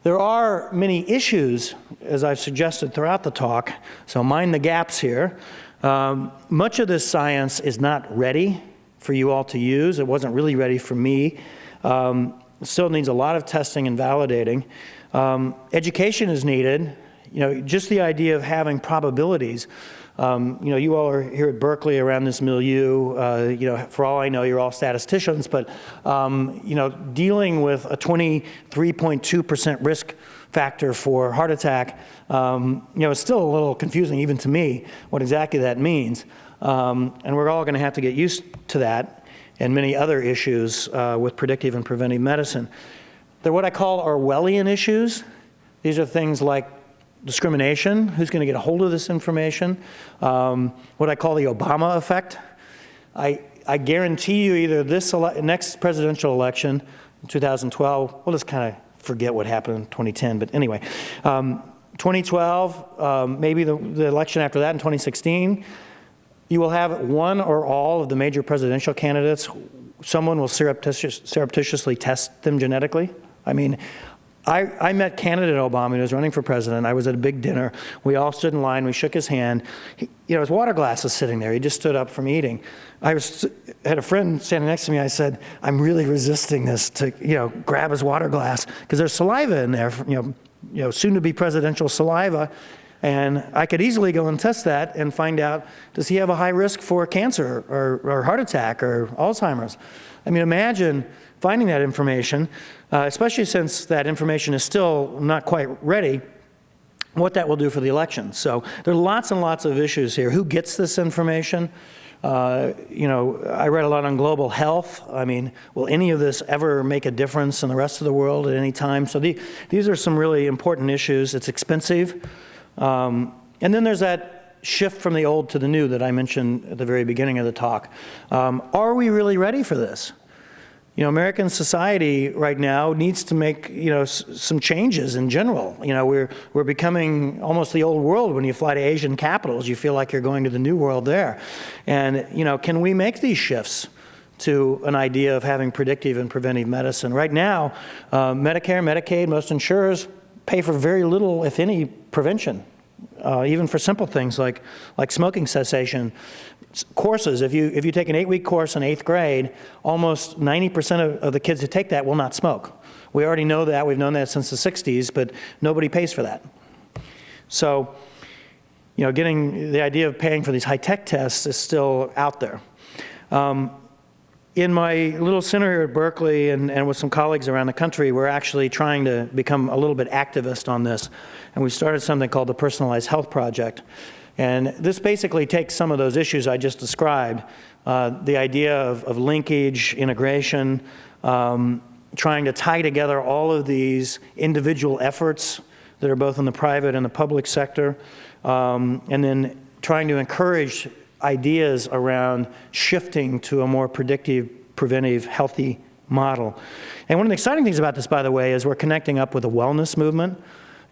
There are many issues, as I've suggested throughout the talk, so mind the gaps here. Much of this science is not ready for you all to use. It wasn't really ready for me. It still needs a lot of testing and validating. Education is needed. Just the idea of having probabilities. You all are here at Berkeley around this milieu. For all I know, you're all statisticians, but, dealing with a 23.2% risk factor for heart attack, it's still a little confusing even to me what exactly that means. And we're all going to have to get used to that and many other issues with predictive and preventive medicine. They're what I call Orwellian issues. These are things like discrimination, who's going to get a hold of this information, what I call the Obama effect. I guarantee you either this next presidential election, in 2012, we'll just kind of forget what happened in 2010, but anyway, 2012, maybe the election after that in 2016, you will have one or all of the major presidential candidates. Someone will surreptitiously test them genetically. I met candidate Obama who was running for president. I was at a big dinner. We all stood in line. We shook his hand. His water glass was sitting there. He just stood up from eating. I had a friend standing next to me. I said, I'm really resisting this to, grab his water glass because there's saliva in there, soon to be presidential saliva. And I could easily go and test that and find out, does he have a high risk for cancer or heart attack or Alzheimer's? Imagine finding that information, especially since that information is still not quite ready, what that will do for the election. So there are lots and lots of issues here. Who gets this information? I read a lot on global health. Will any of this ever make a difference in the rest of the world at any time? So these are some really important issues. It's expensive. And then there's that shift from the old to the new that I mentioned at the very beginning of the talk. Are we really ready for this? American society right now needs to make, some changes in general. We're becoming almost the old world. When you fly to Asian capitals, you feel like you're going to the new world there. And, can we make these shifts to an idea of having predictive and preventive medicine. Right now, Medicare, Medicaid, most insurers pay for very little, if any, prevention, even for simple things like smoking cessation courses. If you take an 8-week course in 8th grade, almost 90% of the kids who take that will not smoke. We already know that. We've known that since the 60s, but nobody pays for that. So, getting the idea of paying for these high-tech tests is still out there. In my little center here at Berkeley and with some colleagues around the country, we're actually trying to become a little bit activist on this. And we started something called the Personalized Health Project. And this basically takes some of those issues I just described, the idea of linkage, integration, trying to tie together all of these individual efforts that are both in the private and the public sector, and then trying to encourage ideas around shifting to a more predictive, preventive, healthy model. And one of the exciting things about this, by the way, is we're connecting up with the wellness movement.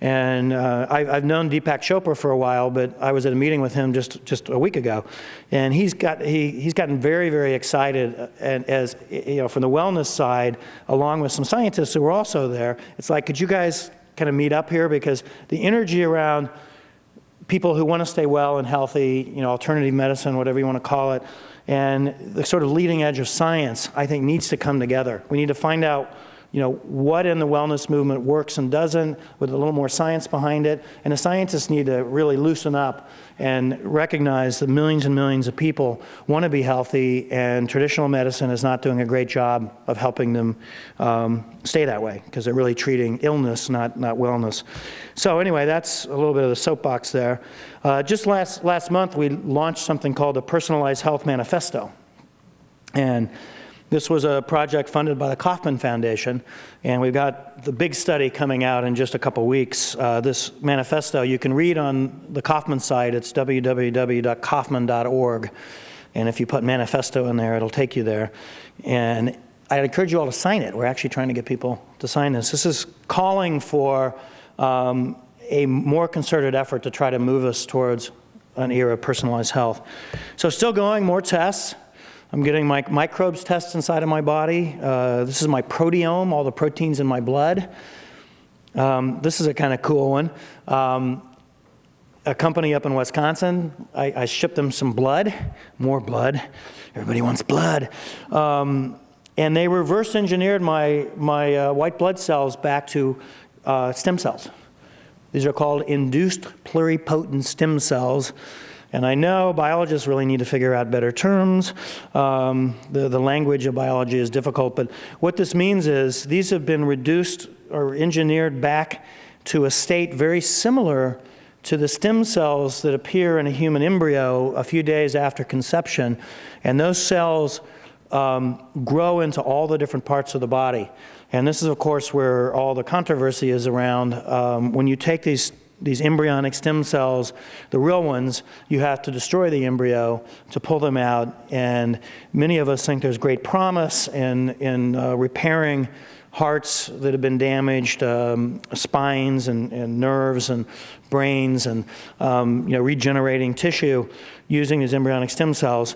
And I've known Deepak Chopra for a while, but I was at a meeting with him just a week ago, and he's gotten very, very excited. And as from the wellness side, along with some scientists who were also there, it's like, could you guys kind of meet up here, because the energy around people who want to stay well and healthy, alternative medicine, whatever you want to call it, and the sort of leading edge of science, I think needs to come together. We need to find out what in the wellness movement works and doesn't, with a little more science behind it. And the scientists need to really loosen up and recognize that millions and millions of people want to be healthy, and traditional medicine is not doing a great job of helping them stay that way, because they're really treating illness, not wellness. So anyway, that's a little bit of the soapbox there. Just last month, we launched something called the Personalized Health Manifesto. And this was a project funded by the Kauffman Foundation, and we've got the big study coming out in just a couple weeks. This manifesto you can read on the Kauffman site. It's www.kauffman.org, and if you put manifesto in there, it'll take you there. And I'd encourage you all to sign it. We're actually trying to get people to sign this. This is calling for a more concerted effort to try to move us towards an era of personalized health. So still going, more tests. I'm getting my microbes tests inside of my body. This is my proteome, all the proteins in my blood. This is a kind of cool one. A company up in Wisconsin, I shipped them some blood, more blood. Everybody wants blood. And they reverse engineered my white blood cells back to stem cells. These are called induced pluripotent stem cells. And I know biologists really need to figure out better terms. The language of biology is difficult, but what this means is these have been reduced or engineered back to a state very similar to the stem cells that appear in a human embryo a few days after conception. And those cells grow into all the different parts of the body. And this is, of course, where all the controversy is around. When you take these embryonic stem cells, the real ones, you have to destroy the embryo to pull them out. And many of us think there's great promise in repairing hearts that have been damaged, spines and nerves and brains, and regenerating tissue using these embryonic stem cells.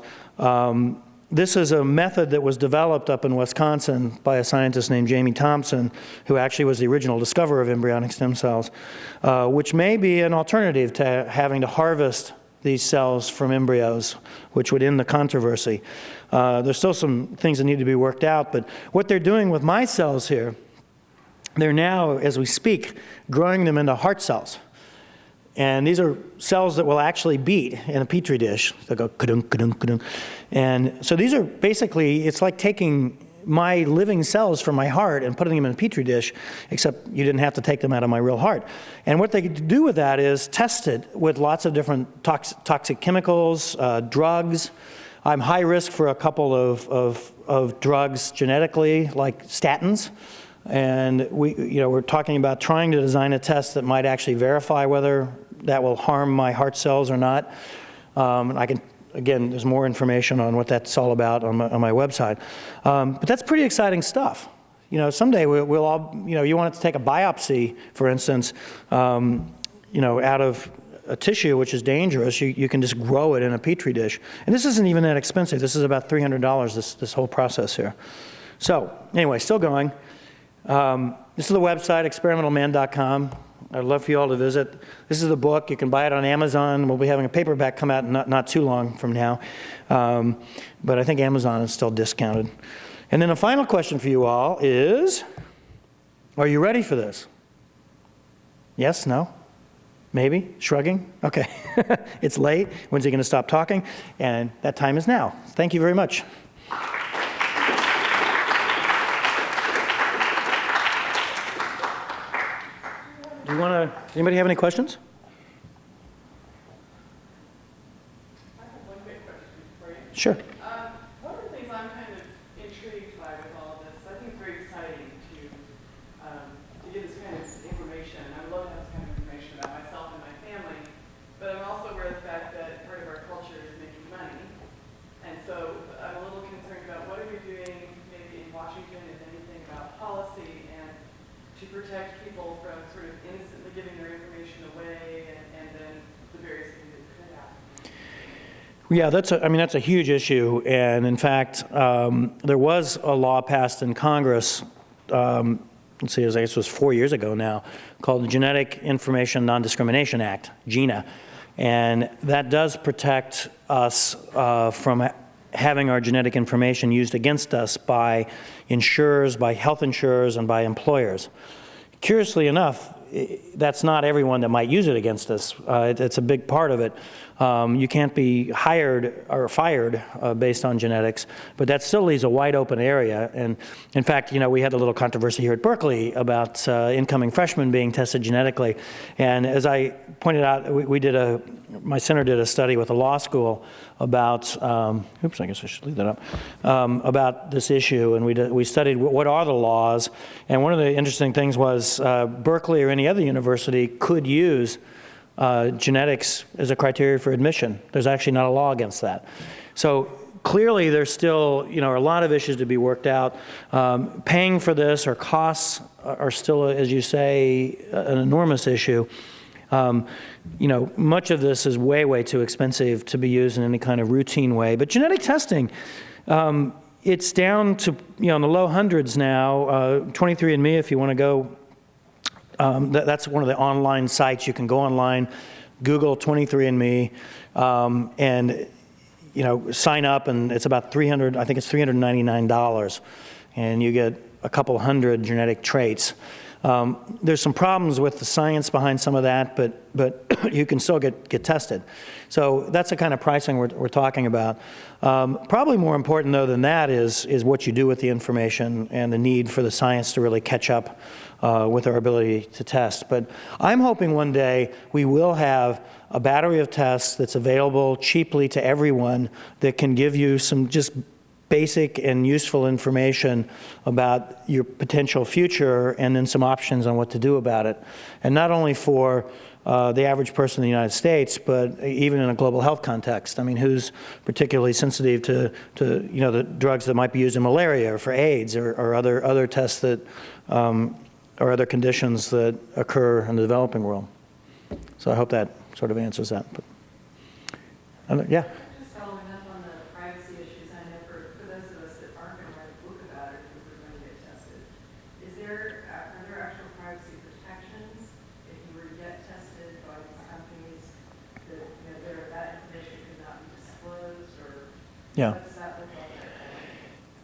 This is a method that was developed up in Wisconsin by a scientist named Jamie Thompson, who actually was the original discoverer of embryonic stem cells, which may be an alternative to having to harvest these cells from embryos, which would end the controversy. There's still some things that need to be worked out, but what they're doing with my cells here, they're now, as we speak, growing them into heart cells. And these are cells that will actually beat in a petri dish. They'll go ka-dunk, ka-dunk, ka-dunk. And so these are basically, it's like taking my living cells from my heart and putting them in a petri dish, except you didn't have to take them out of my real heart. And what they do with that is test it with lots of different toxic chemicals, drugs. I'm high risk for a couple of drugs genetically, like statins. And we're talking about trying to design a test that might actually verify whether that will harm my heart cells or not. Again, there's more information on what that's all about on my website. But that's pretty exciting stuff. Someday we'll all, you want to take a biopsy, for instance, out of a tissue which is dangerous, you can just grow it in a Petri dish. And this isn't even that expensive. This is about $300, this whole process here. So anyway, still going. This is the website, experimentalman.com. I'd love for you all to visit. This is the book. You can buy it on Amazon. We'll be having a paperback come out not too long from now. But I think Amazon is still discounted. And then a final question for you all is, are you ready for this? Yes? No? Maybe? Shrugging? Okay. It's late. When's he going to stop talking? And that time is now. Thank you very much. Anybody have any questions? I have one quick question for you. Sure. One of the things I'm kind of intrigued by with all of this, I think it's very exciting to get this kind of information. I would love to have this kind of information about myself and my family, but I'm also aware of the fact that part of our culture is making money. And so I'm a little concerned about what are we doing maybe in Washington, if anything, about policy and to protect people from sort of innocently giving their information away and then the various things that could happen. Yeah, that's a huge issue. And in fact, there was a law passed in Congress, let's see, I guess it was 4 years ago now, called the Genetic Information Non-Discrimination Act, GINA. And that does protect us from having our genetic information used against us by insurers, by health insurers, and by employers. Curiously enough, that's not everyone that might use it against us. It's a big part of it. You can't be hired or fired based on genetics, but that still leaves a wide open area. And in fact, we had a little controversy here at Berkeley about incoming freshmen being tested genetically. And as I pointed out, my center did a study with a law school about, oops, I guess I should leave that up, about this issue. And we studied what are the laws. And one of the interesting things was Berkeley or any other university could use genetics as a criteria for admission. There's actually not a law against that. So clearly there's still, are a lot of issues to be worked out. Paying for this or costs are still, as you say, an enormous issue. Much of this is way, way too expensive to be used in any kind of routine way. But genetic testing, it's down to, in the low hundreds now. 23andMe, if you want to go, that's one of the online sites. You can go online, Google 23andMe, and sign up, and it's about $399, and you get a couple hundred genetic traits. There's some problems with the science behind some of that, but you can still get tested. So that's the kind of pricing we're talking about. Probably more important, though, than that is what you do with the information and the need for the science to really catch up with our ability to test. But I'm hoping one day we will have a battery of tests that's available cheaply to everyone that can give you some just basic and useful information about your potential future and then some options on what to do about it. And not only for the average person in the United States, but even in a global health context. I mean, who's particularly sensitive to the drugs that might be used in malaria or for AIDS or other tests that or other conditions that occur in the developing world. So I hope that sort of answers that. But, yeah. Just following up on the privacy issues, I know for those of us that aren't going to write a book about it if we're going to get tested, are there actual privacy protections if you were to get tested by these companies that information could not be disclosed, or Yeah. what does that look like?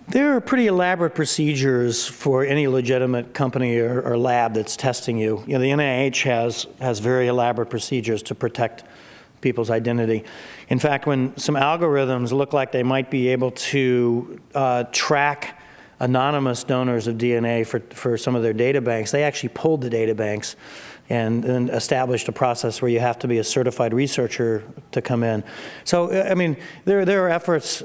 There are pretty elaborate procedures for any legitimate company or lab that's testing you. The NIH has very elaborate procedures to protect people's identity. In fact, when some algorithms look like they might be able to track anonymous donors of DNA for some of their data banks, they actually pulled the data banks and then established a process where you have to be a certified researcher to come in. So, I mean, there are efforts.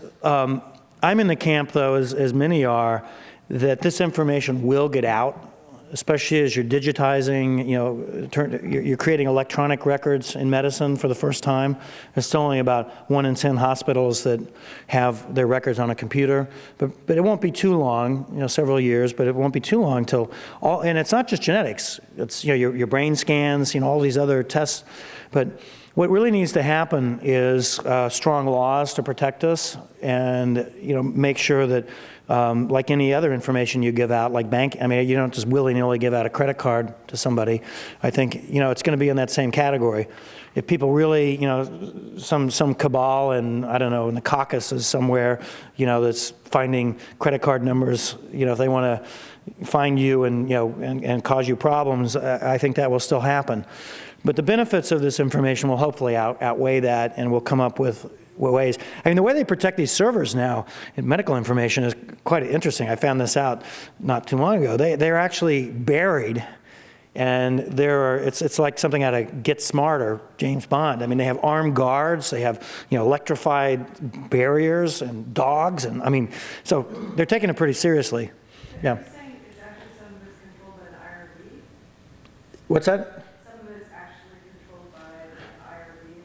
I'm in the camp, though, as many are, that this information will get out, especially as you're digitizing, you're creating electronic records in medicine for the first time. There's still only about 1 in 10 hospitals that have their records on a computer. But it won't be too long, several years, but it won't be too long till and it's not just genetics. It's, your brain scans, all these other tests. But What really needs to happen is strong laws to protect us, and make sure that, like any other information you give out, like bank, you don't just willy-nilly give out a credit card to somebody. I think it's going to be in that same category. If people really, some cabal in, I don't know, in the Caucasus somewhere, that's finding credit card numbers, if they want to find you and cause you problems, I think that will still happen. But the benefits of this information will hopefully outweigh that, and we'll come up with ways. The way they protect these servers now in medical information is quite interesting. I found this out not too long ago. They're actually buried, and it's like something out of Get Smart or James Bond. They have armed guards, they have electrified barriers and dogs, and so they're taking it pretty seriously. Yeah. You're saying it's actually some of it's controlled by the IRB? What's that?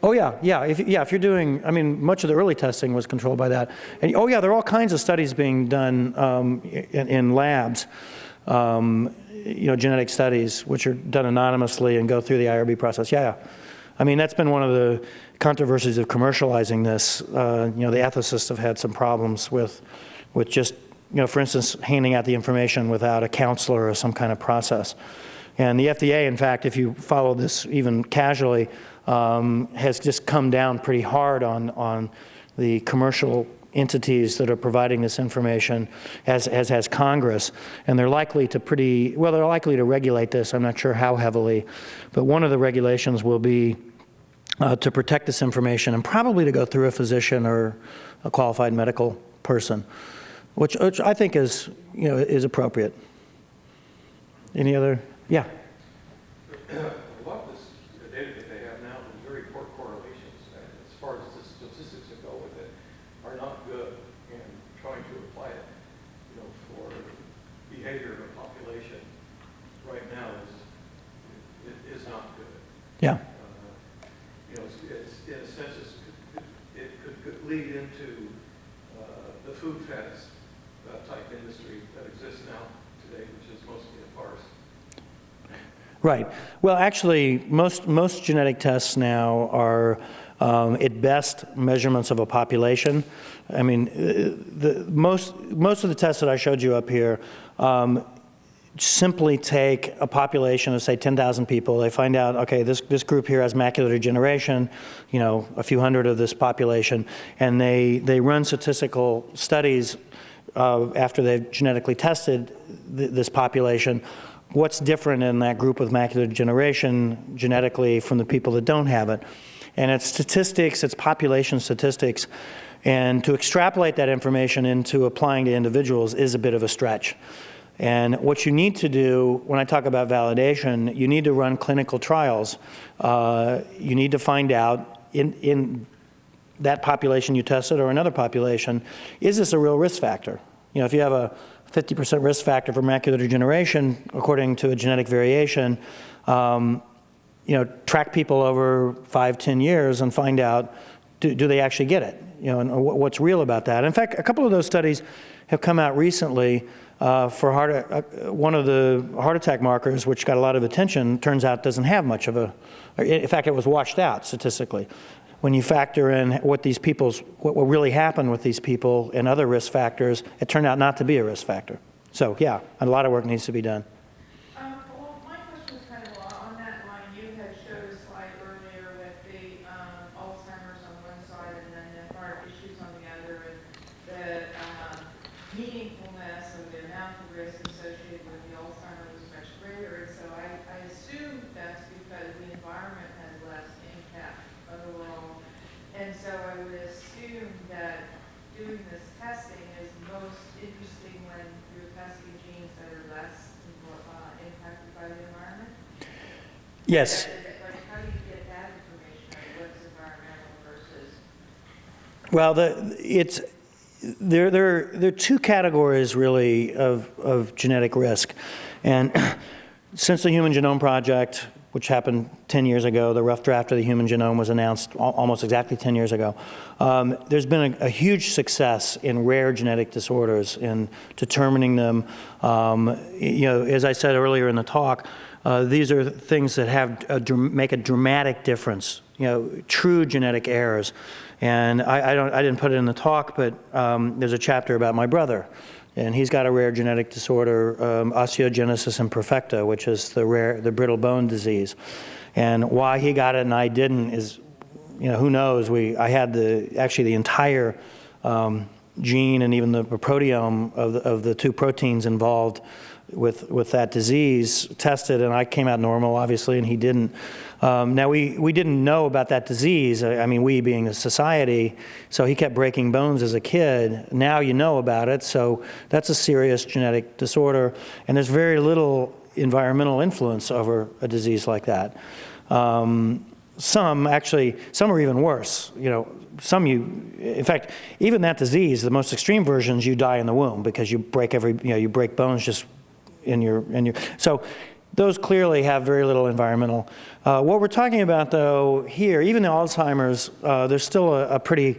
Oh yeah. If you're doing, much of the early testing was controlled by that. And oh yeah, there are all kinds of studies being done in labs, genetic studies, which are done anonymously and go through the IRB process. Yeah. That's been one of the controversies of commercializing this. The ethicists have had some problems with just, for instance, handing out the information without a counselor or some kind of process. And the FDA, in fact, if you follow this even casually, has just come down pretty hard on the commercial entities that are providing this information, as has Congress, and they're likely to regulate this. I'm not sure how heavily, but one of the regulations will be to protect this information, and probably to go through a physician or a qualified medical person, which I think is appropriate. Any other? Yeah. A lot of this data that they have now is very poor correlations, and as far as the statistics that go with it are not good, and trying to apply it, for behavior of a population right now is not good. Yeah. In a sense, it could lead into the food fast type industry that exists now today, which is mostly a farce. Right. Well, actually, most genetic tests now are, at best, measurements of a population. Most of the tests that I showed you up here simply take a population of, say, 10,000 people. They find out, okay, this group here has macular degeneration, a few hundred of this population, and they run statistical studies after they've genetically tested this population. What's different in that group with macular degeneration genetically from the people that don't have it? And it's statistics, it's population statistics, and to extrapolate that information into applying to individuals is a bit of a stretch. And what you need to do, when I talk about validation, you need to run clinical trials. You need to find out in that population you tested or another population, is this a real risk factor? If you have a 50% risk factor for macular degeneration, according to a genetic variation, track people over 5-10 years and find out, do they actually get it? And what's real about that? In fact, a couple of those studies have come out recently for one of the heart attack markers, which got a lot of attention, turns out doesn't have much of in fact, it was washed out statistically. When you factor in what really happened with these people and other risk factors, it turned out not to be a risk factor. So yeah, a lot of work needs to be done. Well, my question was kind of on that line. You had showed a slide earlier with the Alzheimer's on one side and then the heart issues on the other, and the meaningfulness of the amount of risk associated with the Alzheimer's is much greater. And so I assume that's because the environment has less impact overall. And so I would assume that doing this testing is most interesting when you're testing genes that are less impacted by the environment? Yes. How do you get that information? What's environmental versus? Well, there are two categories really of genetic risk. And since the Human Genome Project, which happened 10 years ago, the rough draft of the human genome was announced almost exactly 10 years ago, there's been a huge success in rare genetic disorders in determining them. As I said earlier in the talk, These are things that have make a dramatic difference, true genetic errors. And I didn't put it in the talk, but there's a chapter about my brother. And he's got a rare genetic disorder, osteogenesis imperfecta, which is the brittle bone disease. And why he got it and I didn't is, who knows? I had actually the entire gene and even the proteome of the two proteins involved with that disease tested, and I came out normal, obviously, and he didn't. Now, we didn't know about that disease, I mean, we being a society, so he kept breaking bones as a kid. Now you know about it, so that's a serious genetic disorder, and there's very little environmental influence over a disease like that. Some are even worse. In fact, even that disease, the most extreme versions, you die in the womb because you break you break bones just in your. So those clearly have very little environmental. What we're talking about, though, here, even the Alzheimer's, there's still a pretty,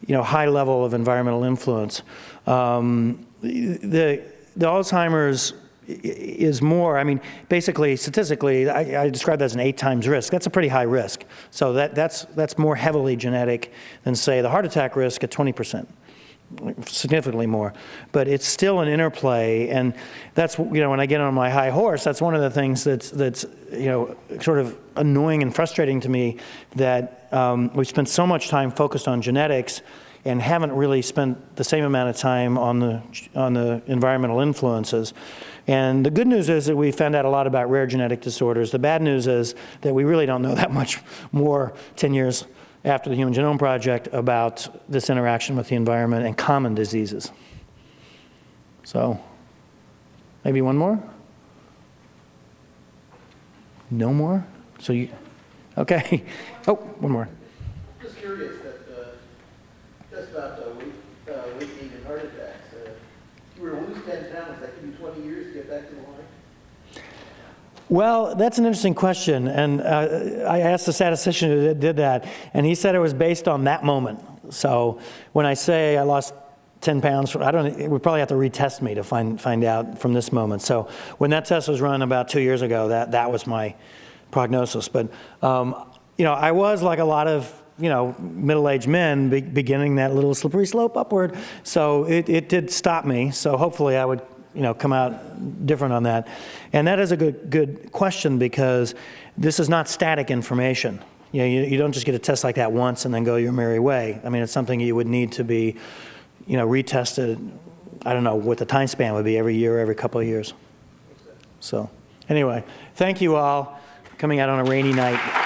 high level of environmental influence. The Alzheimer's is more, basically, statistically, I describe that as an 8 times risk. That's a pretty high risk. So that's more heavily genetic than, say, the heart attack risk at 20%, significantly more. But it's still an interplay, and that's, when I get on my high horse, that's one of the things that's sort of annoying and frustrating to me, that we spent so much time focused on genetics and haven't really spent the same amount of time on the environmental influences. And the good news is that we found out a lot about rare genetic disorders. The bad news is that we really don't know that much more 10 years after the Human Genome Project about this interaction with the environment and common diseases. So, maybe one more? No more? So you, okay. Oh, one more. Just curious that just about weight gain and heart attacks. If you were to lose 10 pounds, that could be 20 years to get back to the line? Well, that's an interesting question, and I asked the statistician who did that, and he said it was based on that moment. So when I say I lost 10 pounds, it would probably have to retest me to find out from this moment. So when that test was run about 2 years ago, that was my prognosis. But I was like a lot of middle-aged men beginning that little slippery slope upward. So it did stop me. So hopefully I would come out different on that. And that is a good question, because this is not static information. You don't just get a test like that once and then go your merry way. It's something you would need to be, retested. I don't know what the time span would be, every year, every couple of years. So anyway, thank you all for coming out on a rainy night.